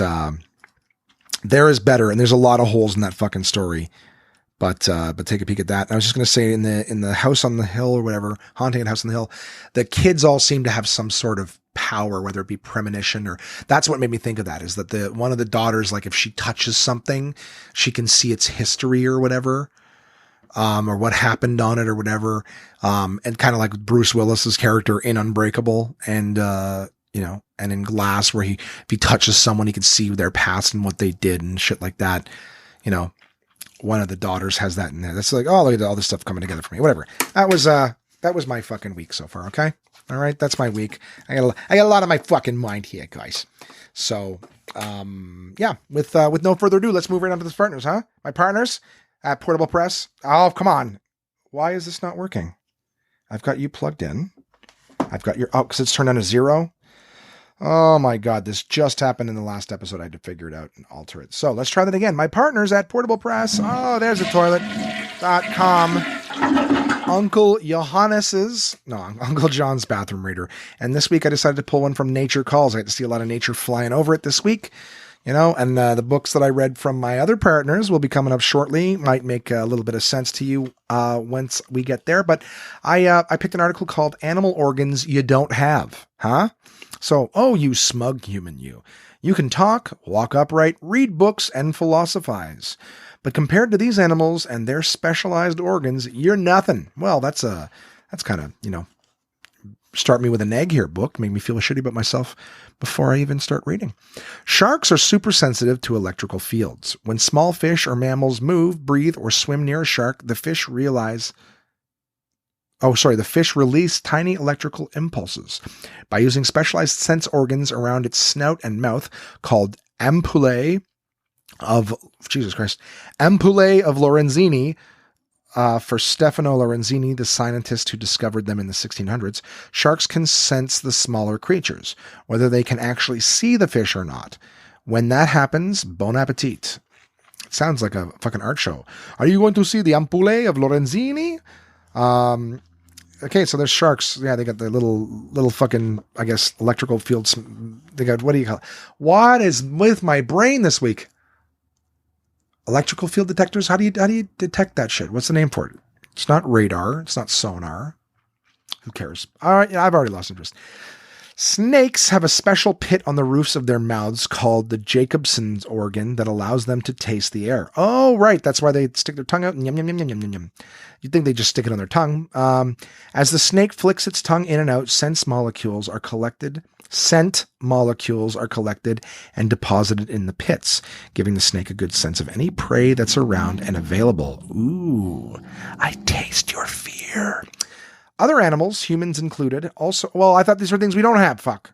there is better. And there's a lot of holes in that fucking story. But take a peek at that. And I was just going to say in the House on the Hill or whatever, Haunting at House on the Hill, the kids all seem to have some sort of power, whether it be premonition or that's what made me think of that is that one of the daughters, like if she touches something, she can see its history or whatever, or what happened on it or whatever. And kind of like Bruce Willis's character in Unbreakable. And, and in glass where if he touches someone, he can see their past and what they did and shit like that. One of the daughters has that in there. That's like, oh, look at all this stuff coming together for me. Whatever. That was my fucking week so far. Okay. All right. That's my week. I got a lot on my fucking mind here, guys. So, yeah, with no further ado, let's move right on to the partners, huh? My partners at Portable Press. Oh, come on. Why is this not working? I've got you plugged in. I've got because it's turned on to 0. Oh my God, this just happened in the last episode. I had to figure it out and alter it. So let's try that again. My partners at Portable Press. Oh, there's a toilet.com. Uncle John's bathroom reader. And this week I decided to pull one from Nature Calls. I had to see a lot of nature flying over it this week. And the books that I read from my other partners will be coming up shortly. Might make a little bit of sense to you once we get there. But I picked an article called Animal Organs You Don't Have. Huh? So, you smug human you. You can talk, walk upright, read books, and philosophize. But compared to these animals and their specialized organs, you're nothing. Well, that's kind of, start me with an egg here book. Make me feel shitty about myself before I even start reading. Sharks are super sensitive to electrical fields. When small fish or mammals move, breathe, or swim near a shark, the fish release tiny electrical impulses. By using specialized sense organs around its snout and mouth called ampullae of Lorenzini, for Stefano Lorenzini, the scientist who discovered them in the 1600s, sharks can sense the smaller creatures, whether they can actually see the fish or not. When that happens, bon appetit. It sounds like a fucking art show. Are you going to see the ampullae of Lorenzini? Okay, so there's sharks. Yeah, they got their little fucking, I guess, electrical fields. They got, what do you call it? What is with my brain this week? Electrical field detectors? How do you detect that shit? What's the name for it? It's not radar. It's not sonar. Who cares? All right, I've already lost interest. Snakes have a special pit on the roofs of their mouths called the Jacobson's organ that allows them to taste the air. Oh, right. That's why they stick their tongue out and yum, yum, yum, yum, yum, yum. You'd think they just stick it on their tongue. As the snake flicks its tongue in and out, scent molecules are collected and deposited in the pits, giving the snake a good sense of any prey that's around and available. Ooh, I taste your fear. Other animals, humans included, also... Well, I thought these were things we don't have. Fuck.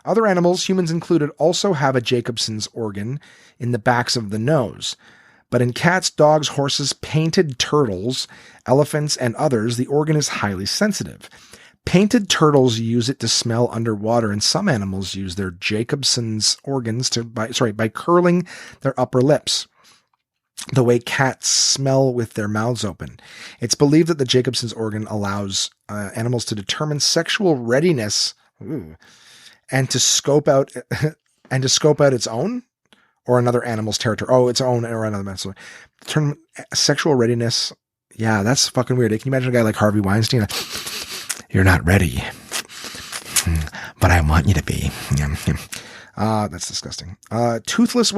Other animals, humans included, also have a Jacobson's organ in the backs of the nose. But in cats, dogs, horses, painted turtles, elephants, and others, the organ is highly sensitive. Painted turtles use it to smell underwater, and some animals use their Jacobson's organs by curling their upper lips, the way cats smell with their mouths open. It's believed that the Jacobson's organ allows animals to determine sexual readiness and to scope out its own or another animal's territory. Oh, its own or another animal's. Determine sexual readiness. Yeah, that's fucking weird. Can you imagine a guy like Harvey Weinstein? You're not ready, but I want you to be. That's disgusting. Toothed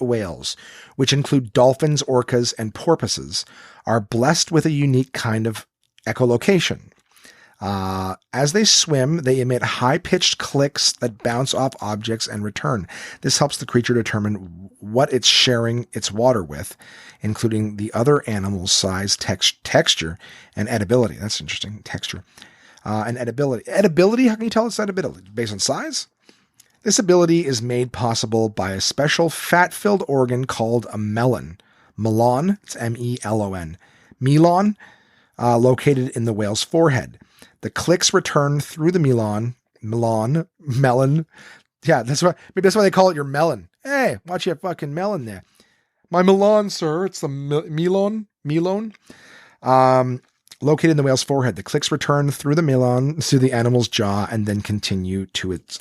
whales, which include dolphins, orcas, and porpoises, are blessed with a unique kind of echolocation. As they swim, they emit high-pitched clicks that bounce off objects and return. This helps the creature determine what it's sharing its water with, including the other animal's size, texture, and edibility. That's interesting. Texture. And edibility. Edibility? How can you tell it's edibility? Based on size? This ability is made possible by a special fat-filled organ called a melon. Melon, it's M-E-L-O-N. Melon, located in the whale's forehead. The clicks return through the melon. Yeah, maybe that's why they call it your melon. Hey, watch your fucking melon there. My melon, sir. It's the melon. Located in the whale's forehead. The clicks return through the melon to the animal's jaw and then continue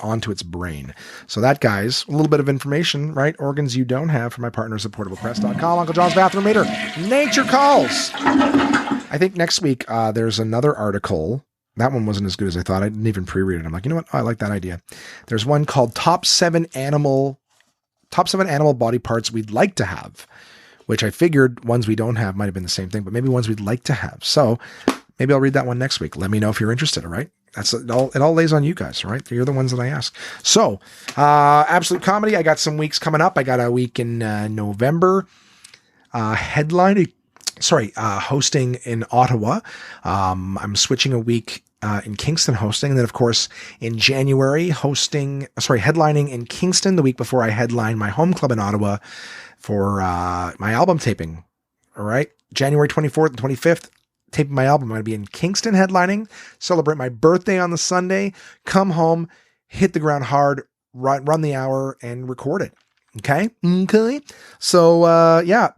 onto its brain. So that, guys, a little bit of information, right? Organs you don't have from my partners at portablepress.com. Uncle John's Bathroom Reader. Nature Calls. I think next week there's another article. That one wasn't as good as I thought. I didn't even pre-read it. I'm like, you know what? Oh, I like that idea. There's one called Top 7 Animal Body Parts We'd Like to Have, which I figured ones we don't have might have been the same thing, but maybe ones we'd like to have. So maybe I'll read that one next week. Let me know if you're interested, all right? It all lays on you guys, right? You're the ones that I ask. So, Absolute Comedy, I got some weeks coming up. I got a week in November, hosting in Ottawa. I'm switching a week in Kingston hosting. And then, of course, in January, headlining in Kingston the week before I headline my home club in Ottawa for my album taping. All right. January 24th and 25th, taping my album. I'm going to be in Kingston headlining, celebrate my birthday on the Sunday, come home, hit the ground hard, run the hour, and record it. Okay. So,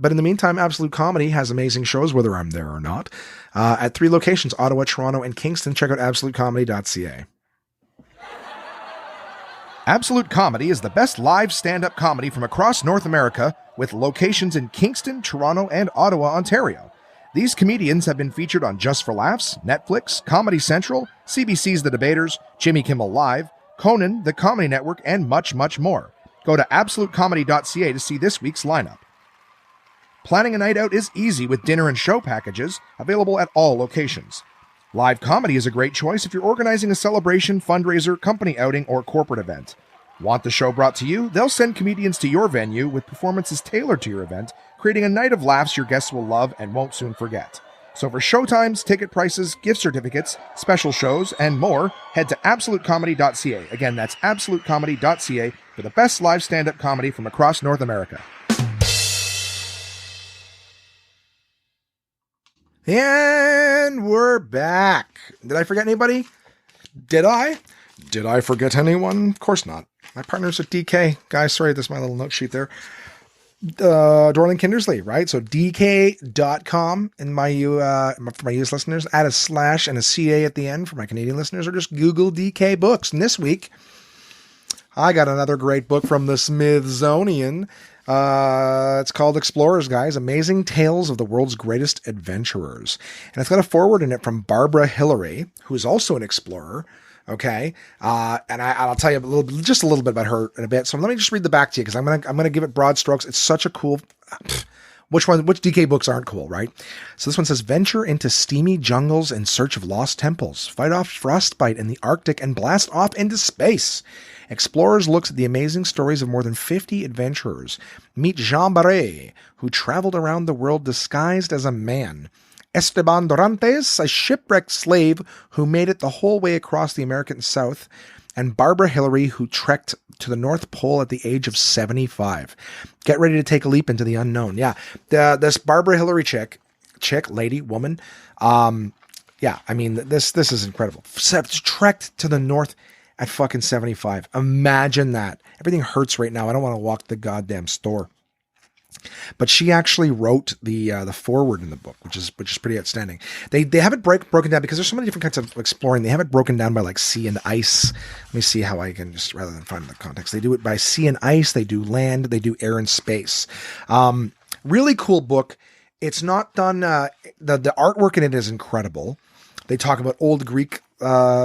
but in the meantime, Absolute Comedy has amazing shows, whether I'm there or not, at 3 locations, Ottawa, Toronto, and Kingston. Check out absolutecomedy.ca. Absolute Comedy is the best live stand-up comedy from across North America, with locations in Kingston, Toronto, and Ottawa, Ontario. These comedians have been featured on Just for Laughs, Netflix, Comedy Central, CBC's The Debaters, Jimmy Kimmel Live, Conan, The Comedy Network, and much, much more. Go to absolutecomedy.ca to see this week's lineup. Planning a night out is easy with dinner and show packages available at all locations. Live comedy is a great choice if you're organizing a celebration, fundraiser, company outing, or corporate event. Want the show brought to you? They'll send comedians to your venue with performances tailored to your event, creating a night of laughs your guests will love and won't soon forget. So for showtimes, ticket prices, gift certificates, special shows, and more, head to absolutecomedy.ca. Again, that's absolutecomedy.ca for the best live stand-up comedy from across North America. And we're back. Did I forget anybody? Did I? Did I forget anyone? Of course not. My partner's at DK. Guys, sorry, this is my little note sheet there. Dorling Kindersley, right? So dk.com for my US listeners, add a slash and a CA at the end for my Canadian listeners, or just Google DK Books. And this week, I got another great book from the Smithsonian. It's called Explorers, guys. Amazing Tales of the World's Greatest Adventurers. And it's got a foreword in it from Barbara Hillary, who is also an explorer. Okay. And I'll tell you just a little bit about her in a bit. So let me just read the back to you, because I'm going to give it broad strokes. It's such a cool, which DK books aren't cool, right? So this one says, venture into steamy jungles in search of lost temples, fight off frostbite in the Arctic, and blast off into space. Explorers looks at the amazing stories of more than 50 adventurers. Meet Jean Barret, who traveled around the world disguised as a man. Esteban Dorantes, a shipwrecked slave who made it the whole way across the American South. And Barbara Hillary, who trekked to the North Pole at the age of 75. Get ready to take a leap into the unknown. Yeah, this Barbara Hillary woman. This is incredible. Trekked to the North at fucking 75. Imagine that. Everything hurts right now. I don't want to walk to the goddamn store. But she actually wrote the foreword in the book, which is pretty outstanding. They have it broken down, because there's so many different kinds of exploring. They have it broken down by like sea and ice. Let me see how I can just, rather than find the context. They do it by sea and ice. They do land. They do air and space. Really cool book. It's not done. The artwork in it is incredible. They talk about old Greek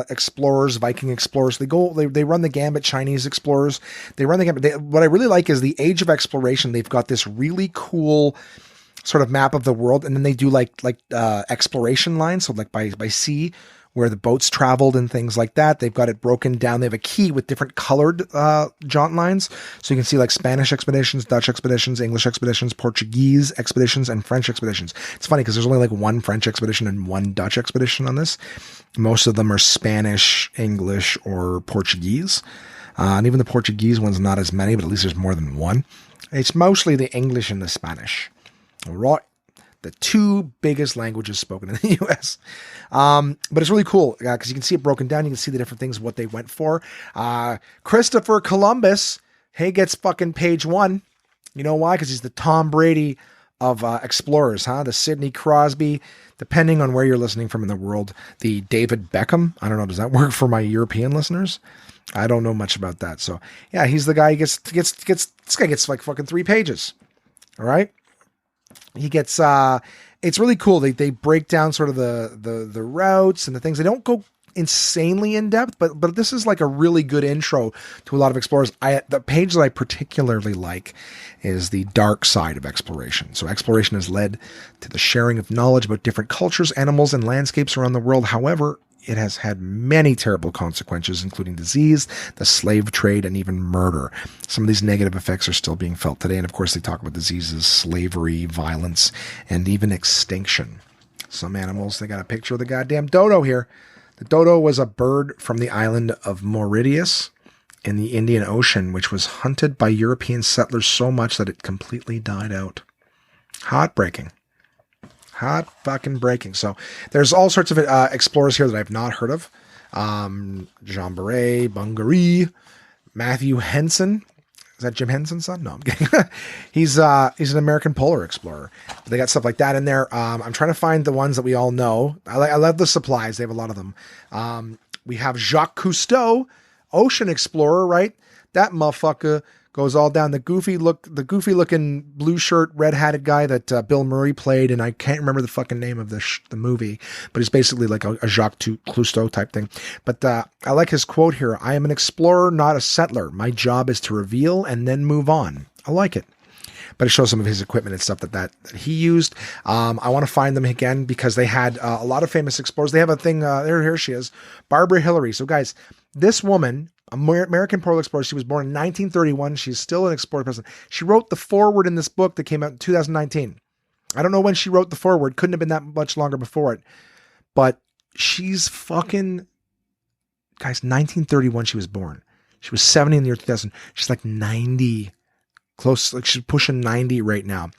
explorers, Viking explorers. They run the gambit. Chinese explorers. They run the gambit. What I really like is the age of exploration. They've got this really cool sort of map of the world, and then they do like exploration lines. So like by sea, where the boats traveled and things like that. They've got it broken down. They have a key with different colored jaunt lines. So you can see like Spanish expeditions, Dutch expeditions, English expeditions, Portuguese expeditions, and French expeditions. It's funny because there's only like one French expedition and one Dutch expedition on this. Most of them are Spanish, English, or Portuguese. And even the Portuguese one's not as many, but at least there's more than one. It's mostly the English and the Spanish. All right. The two biggest languages spoken in the U.S. But it's really cool because you can see it broken down. You can see the different things, what they went for. Christopher Columbus, gets fucking page 1. You know why? Because he's the Tom Brady of explorers, huh? The Sidney Crosby, depending on where you're listening from in the world. The David Beckham. I don't know. Does that work for my European listeners? I don't know much about that. So yeah, he's the guy who gets this guy gets like fucking 3 pages. All right. He gets, it's really cool. They break down sort of the routes and the things. They don't go insanely in depth, but this is like a really good intro to a lot of explorers. The page that I particularly like is the dark side of exploration. So exploration has led to the sharing of knowledge about different cultures, animals, and landscapes around the world. However, it has had many terrible consequences, including disease, the slave trade, and even murder. Some of these negative effects are still being felt today. And of course, they talk about diseases, slavery, violence, and even extinction. Some animals, they got a picture of the goddamn dodo here. The dodo was a bird from the island of Mauritius in the Indian Ocean, which was hunted by European settlers so much that it completely died out. Heartbreaking. Hot fucking breaking. So there's all sorts of explorers here that I've not heard of. Jean Beret, Bungaree, Matthew Henson. Is that Jim Henson's son? No, I'm kidding. He's an American polar explorer. They got stuff like that in there. I'm trying to find the ones that we all know. I love the supplies. They have a lot of them. We have Jacques Cousteau, ocean explorer, right? That motherfucker goes all down. The goofy looking blue shirt, red hatted guy that Bill Murray played, and I can't remember the fucking name of the movie, but he's basically like a Jacques Cousteau type thing. But I like his quote here: "I am an explorer, not a settler. My job is to reveal and then move on." I like it. But it shows some of his equipment and stuff that he used. I want to find them again because they had a lot of famous explorers. They have a thing. Here she is, Barbara Hillary. So guys, this woman, American polar explorer, she was born in 1931. She's still an explorer person. She wrote the foreword in this book that came out in 2019. I don't know when she wrote the foreword. Couldn't have been that much longer before it. But she's fucking, guys, 1931 she was born. She was 70 in the year 2000. She's like 90. Close, like she's pushing 90 right now.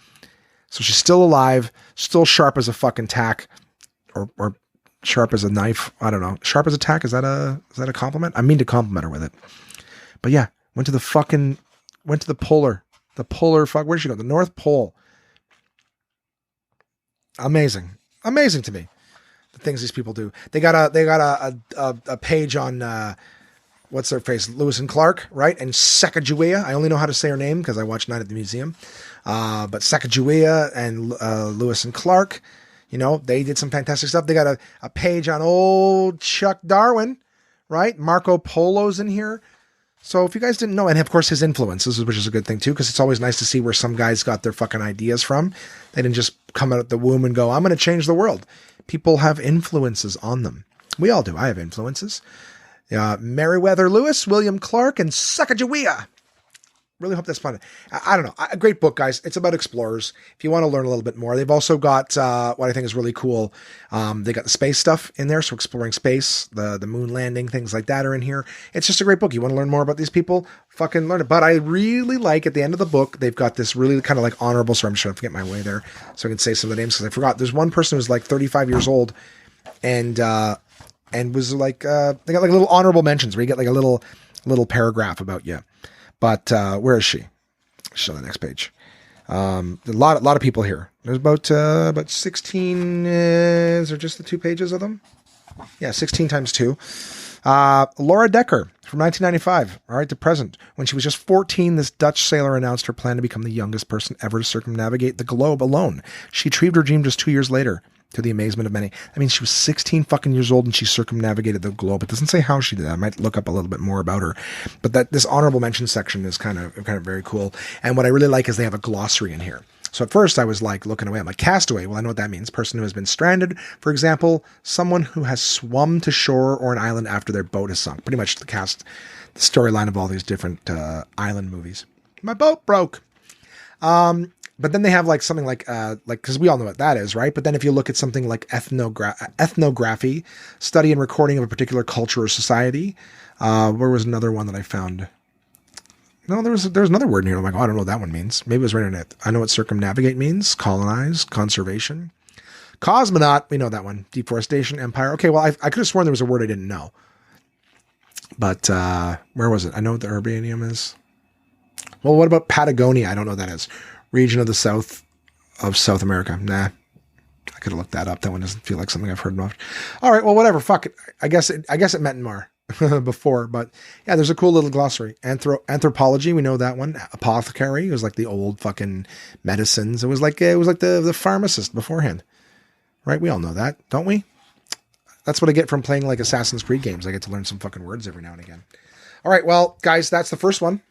So she's still alive, still sharp as a fucking tack, or sharp as a knife. I don't know. Sharp as a tack, is that a compliment? I mean to compliment her with it. But yeah, went to the polar where did she go? The North Pole. Amazing to me. The things these people do. They got a page on what's their face? Lewis and Clark, right? And Sacagawea. I only know how to say her name because I watched Night at the Museum. But Sacagawea and Lewis and Clark, you know, they did some fantastic stuff. They got a page on old Chuck Darwin, right? Marco Polo's in here. So if you guys didn't know, and of course his influences, which is a good thing too, because it's always nice to see where some guys got their fucking ideas from. They didn't just come out of the womb and go, I'm going to change the world. People have influences on them. We all do. I have influences. Meriwether Lewis, William Clark, and Sacagawea. Really hope that's fun. I don't know. A great book, guys. It's about explorers. If you want to learn a little bit more, they've also got what I think is really cool. They got the space stuff in there. So exploring space, the moon landing, things like that are in here. It's just a great book. You want to learn more about these people? Fucking learn it. But I really like at the end of the book, they've got this really kind of like honorable. So I'm just trying to forget my way there so I can say some of the names because I forgot. There's one person who's like 35 years old and was like, they got like little honorable mentions where you get like a little paragraph about you. But where is she? She's on the next page. A lot of people here. There's about 16. Is there just the 2 pages of them? Yeah, 16 times 2. Laura Decker from 1995, all right, to present. When she was just 14, this Dutch sailor announced her plan to become the youngest person ever to circumnavigate the globe alone. She achieved her dream just 2 years later, to the amazement of many. I mean, she was 16 fucking years old and she circumnavigated the globe. It doesn't say how she did that. I might look up a little bit more about her. But this honorable mention section is kind of very cool. And what I really like is they have a glossary in here. So at first I was like looking away. I'm like, castaway. Well, I know what that means. Person who has been stranded. For example, someone who has swum to shore or an island after their boat has sunk. Pretty much the storyline of all these different island movies. My boat broke. But then they have like something like, cause we all know what that is, right? But then if you look at something like ethnography, study and recording of a particular culture or society, where was another one that I found? No, there's another word in here. I'm like, oh, I don't know what that one means. Maybe it was right in it. I know what circumnavigate means. Colonize, conservation, cosmonaut. We know that one. Deforestation, empire. Okay. Well, I could have sworn there was a word I didn't know, but, where was it? I know what the Urbanium is. Well, what about Patagonia? I don't know what that is. Region of the South America. Nah, I could have looked that up. That one doesn't feel like something I've heard of. All right, well, whatever. Fuck it. I guess it meant more before, but yeah, there's a cool little glossary. Anthropology, we know that one. Apothecary, it was like the old fucking medicines. It was like the pharmacist beforehand, right? We all know that, don't we? That's what I get from playing like Assassin's Creed games. I get to learn some fucking words every now and again. All right, well, guys, that's the first one.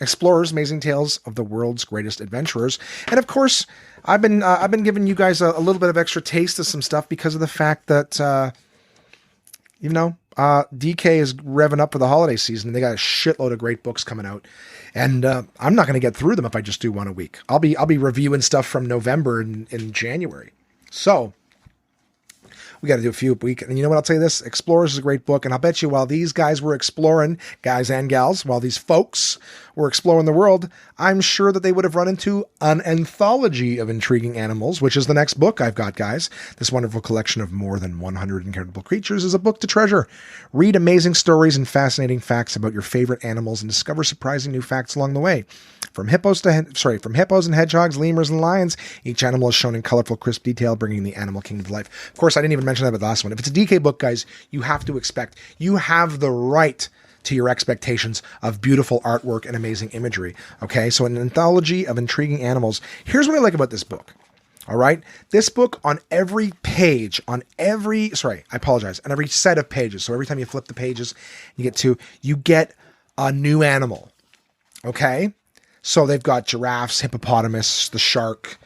Explorers, Amazing Tales of the World's Greatest Adventurers. And of course, I've been giving you guys a little bit of extra taste of some stuff because of the fact that, DK is revving up for the holiday season. They got a shitload of great books coming out, and I'm not going to get through them if I just do one a week. I'll be reviewing stuff from November and in January. So we got to do a few a week. And you know what? I'll tell you this. Explorers is a great book. And I'll bet you while these guys were exploring, guys and gals, while these folks were exploring the world, I'm sure that they would have run into an anthology of intriguing animals, which is the next book I've got, guys. This wonderful collection of more than 100 incredible creatures is a book to treasure. Read amazing stories and fascinating facts about your favorite animals and discover surprising new facts along the way. From hippos and hedgehogs, lemurs, and lions, each animal is shown in colorful, crisp detail, bringing the animal kingdom to life. Of course, I didn't even mention that with the last one. If it's a DK book, guys, you have the right to your expectations of beautiful artwork and amazing imagery. Okay, so an anthology of intriguing animals. Here's what I like about this book. All right, this book on every page, on every set of pages. So every time you flip the pages, you get a new animal. Okay. So they've got giraffes, hippopotamus, the shark,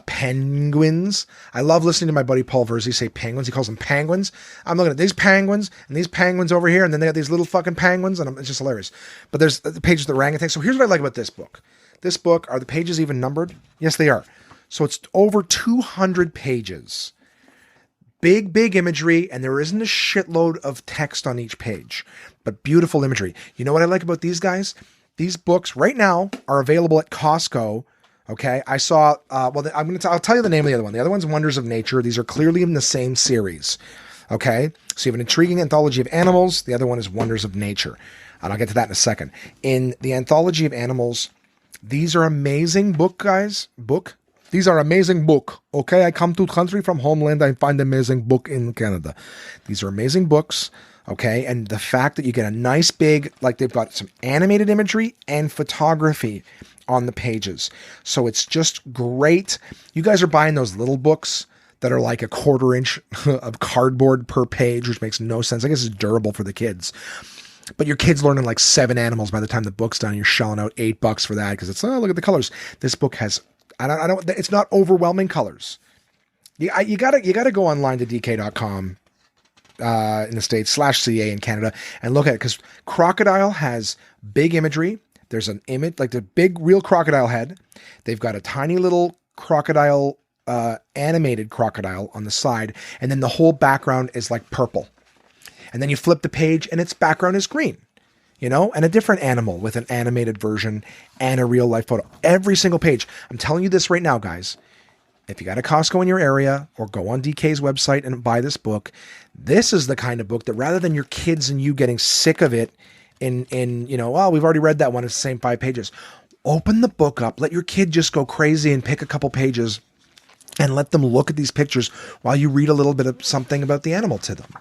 penguins. I love listening to my buddy Paul Verzi say penguins. He calls them penguins. I'm looking at these penguins and these penguins over here, and then they got these little fucking penguins, and it's just hilarious. But there's the pages of the orangutan. So here's what I like about this book. This book, are the pages even numbered? Yes, they are. So it's over 200 pages. Big imagery, and there isn't a shitload of text on each page, but beautiful imagery. You know what I like about these guys? These books right now are available at Costco. Okay. I saw, I'll tell you the name of the other one. The other one's Wonders of Nature. These are clearly in the same series. Okay. So you have an intriguing anthology of animals. The other one is Wonders of Nature. And I'll get to that in a second. In the anthology of animals, these are amazing book, guys. These are amazing book. Okay. I come to country from homeland. I find amazing book in Canada. These are amazing books. Okay. And the fact that you get a nice big, like they've got some animated imagery and photography on the pages. So it's just great. You guys are buying those little books that are like a 1/4 inch of cardboard per page, which makes no sense. I guess it's durable for the kids, but your kid's learning like 7 animals by the time the book's done. You're shelling out $8 for that because it's, look at the colors. This book has, it's not overwhelming colors. You gotta go online to dk.com. In the States /CA in Canada and look at it, because Crocodile has big imagery. There's an image, like the big real crocodile head. They've got a tiny little crocodile, animated crocodile on the side. And then the whole background is like purple. And then you flip the page and its background is green, and a different animal with an animated version and a real life photo. Every single page. I'm telling you this right now, guys. If you got a Costco in your area, or go on DK's website and buy this book, this is the kind of book that, rather than your kids and you getting sick of it we've already read that one, it's the same 5 pages. Open the book up, let your kid just go crazy and pick a couple pages and let them look at these pictures while you read a little bit of something about the animal to them.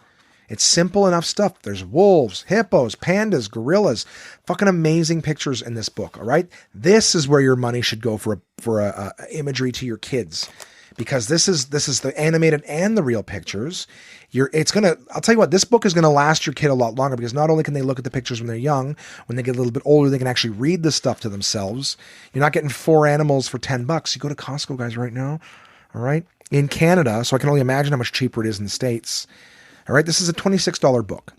It's simple enough stuff. There's wolves, hippos, pandas, gorillas, fucking amazing pictures in this book. All right. This is where your money should go for a imagery to your kids, because this is the animated and the real pictures. I'll tell you what, this book is going to last your kid a lot longer, because not only can they look at the pictures when they're young, when they get a little bit older, they can actually read the stuff to themselves. You're not getting 4 animals for $10. You go to Costco, guys, right now. All right. In Canada. So I can only imagine how much cheaper it is in the States. All right, this is a $26 book.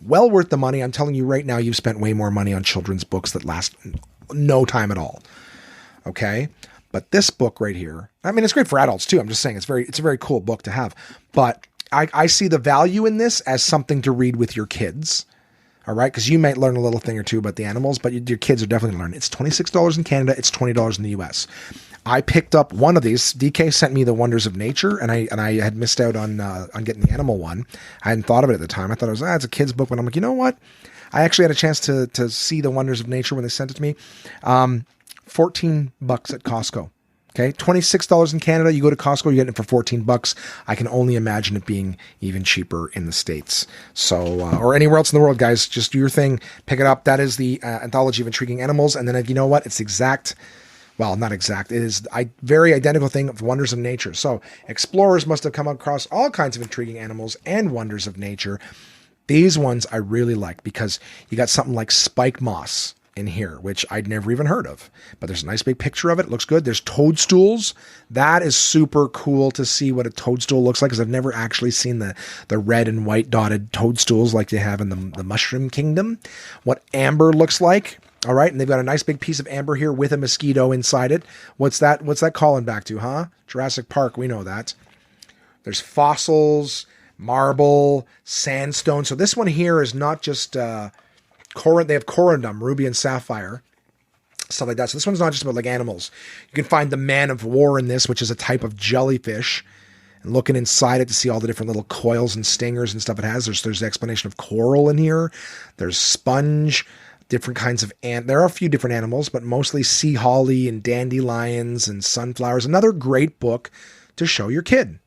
Well worth the money. I'm telling you right now, you've spent way more money on children's books that last no time at all. Okay? But this book right here, I mean, it's great for adults too. I'm just saying it's a very cool book to have. But I see the value in this as something to read with your kids. All right? Because you might learn a little thing or two about the animals, but your kids are definitely learning. It's $26 in Canada. It's $20 in the US. I picked up one of these. DK sent me the Wonders of Nature, and I had missed out on getting the animal one. I hadn't thought of it at the time. I thought it was it's a kid's book, but I'm like, you know what? I actually had a chance to see the Wonders of Nature when they sent it to me. $14 at Costco. Okay, $26 in Canada. You go to Costco, you get it for $14. I can only imagine it being even cheaper in the States. So, or anywhere else in the world, guys. Just do your thing. Pick it up. That is the Anthology of Intriguing Animals, and then you know what? It's exact. Well, not exact. It is a very identical thing of Wonders of Nature. So explorers must have come across all kinds of intriguing animals and wonders of nature. These ones I really like, because you got something like spike moss. in here, which I'd never even heard of. But there's a nice big picture of it. It looks good. There's toadstools. That is super cool to see what a toadstool looks like, because I've never actually seen the red and white dotted toadstools like they have in the Mushroom Kingdom. What amber looks like. All right, and they've got a nice big piece of amber here with a mosquito inside it. What's that calling back to, huh? Jurassic Park, we know that. There's fossils, marble, sandstone. So this one here is not just... they have corundum, ruby and sapphire, stuff like that. So this one's not just about like animals. You can find the man of war in this, which is a type of jellyfish. And looking inside it to see all the different little coils and stingers and stuff it has. There's the explanation of coral in here. There's sponge, different kinds of ant. There are a few different animals, but mostly sea holly and dandelions and sunflowers. Another great book to show your kid.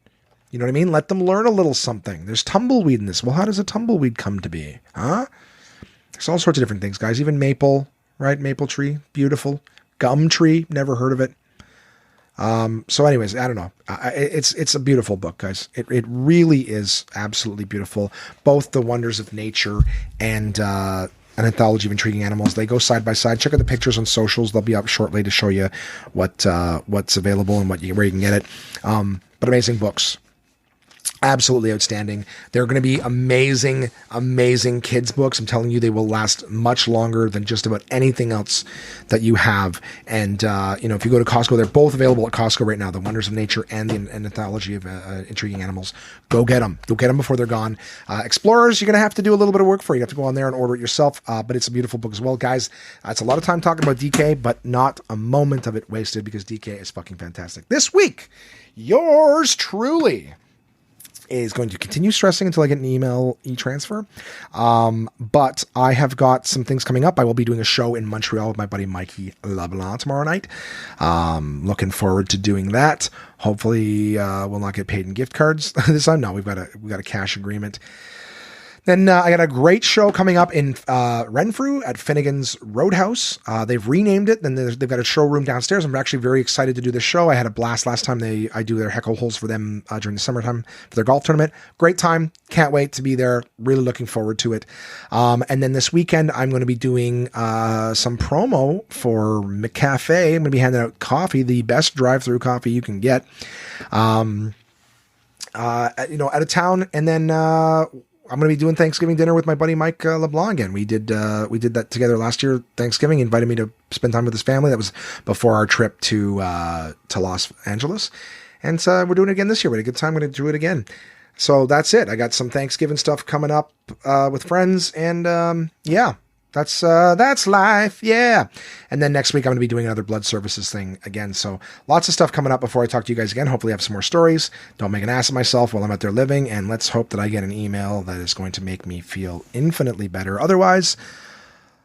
You know what I mean? Let them learn a little something. There's tumbleweed in this. Well, how does a tumbleweed come to be? Huh? There's all sorts of different things, guys. Even maple, right? Maple tree, beautiful. Gum tree, never heard of it. So anyways, I don't know. It's a beautiful book, guys. It really is absolutely beautiful. Both the wonders of nature and an anthology of intriguing animals. They go side by side. Check out the pictures on socials. They'll be up shortly to show you what's available and where you can get it. But amazing books. Absolutely outstanding. They're going to be amazing, amazing kids books. I'm telling you, they will last much longer than just about anything else that you have. And, if you go to Costco, they're both available at Costco right now. The Wonders of Nature and the Anthology of Intriguing Animals. Go get them. Go get them before they're gone. Explorers, you're going to have to do a little bit of work for you. You have to go on there and order it yourself. But it's a beautiful book as well. Guys, it's a lot of time talking about DK, but not a moment of it wasted, because DK is fucking fantastic. This week, yours truly is going to continue stressing until I get an email e-transfer. But I have got some things coming up. I will be doing a show in Montreal with my buddy Mikey LeBlanc tomorrow night. Looking forward to doing that. Hopefully, we'll not get paid in gift cards this time. No, we've got a cash agreement. Then I got a great show coming up in Renfrew at Finnegan's Roadhouse. They've renamed it, and they've got a showroom downstairs. I'm actually very excited to do this show. I had a blast last time. I do their heckle holes for them during the summertime for their golf tournament. Great time. Can't wait to be there. Really looking forward to it. And then this weekend, I'm going to be doing some promo for McCafe. I'm going to be handing out coffee, the best drive-through coffee you can get, out of town. And then I'm going to be doing Thanksgiving dinner with my buddy Mike LeBlanc again. We did that together last year, Thanksgiving. He invited me to spend time with his family. That was before our trip to Los Angeles. And so we're doing it again this year. We had a good time. We're going to do it again. So that's it. I got some Thanksgiving stuff coming up with friends. And that's life. Yeah. And then next week, I'm going to be doing another blood services thing again. So lots of stuff coming up before I talk to you guys again. Hopefully I have some more stories. Don't make an ass of myself while I'm out there living. And let's hope that I get an email that is going to make me feel infinitely better. Otherwise,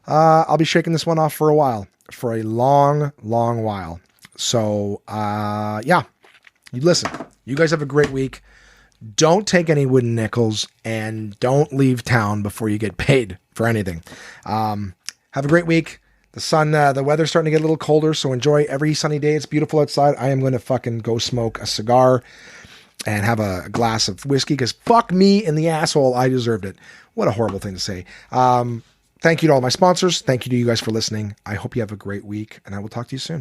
I'll be shaking this one off for a while, for a long, long while. So, you listen, you guys have a great week. Don't take any wooden nickels, and don't leave town before you get paid for anything. Have a great week. The weather's starting to get a little colder, so enjoy every sunny day. It's beautiful outside. I am going to fucking go smoke a cigar and have a glass of whiskey, because fuck me in the asshole. I deserved it. What a horrible thing to say. Thank you to all my sponsors. Thank you to you guys for listening. I hope you have a great week, and I will talk to you soon.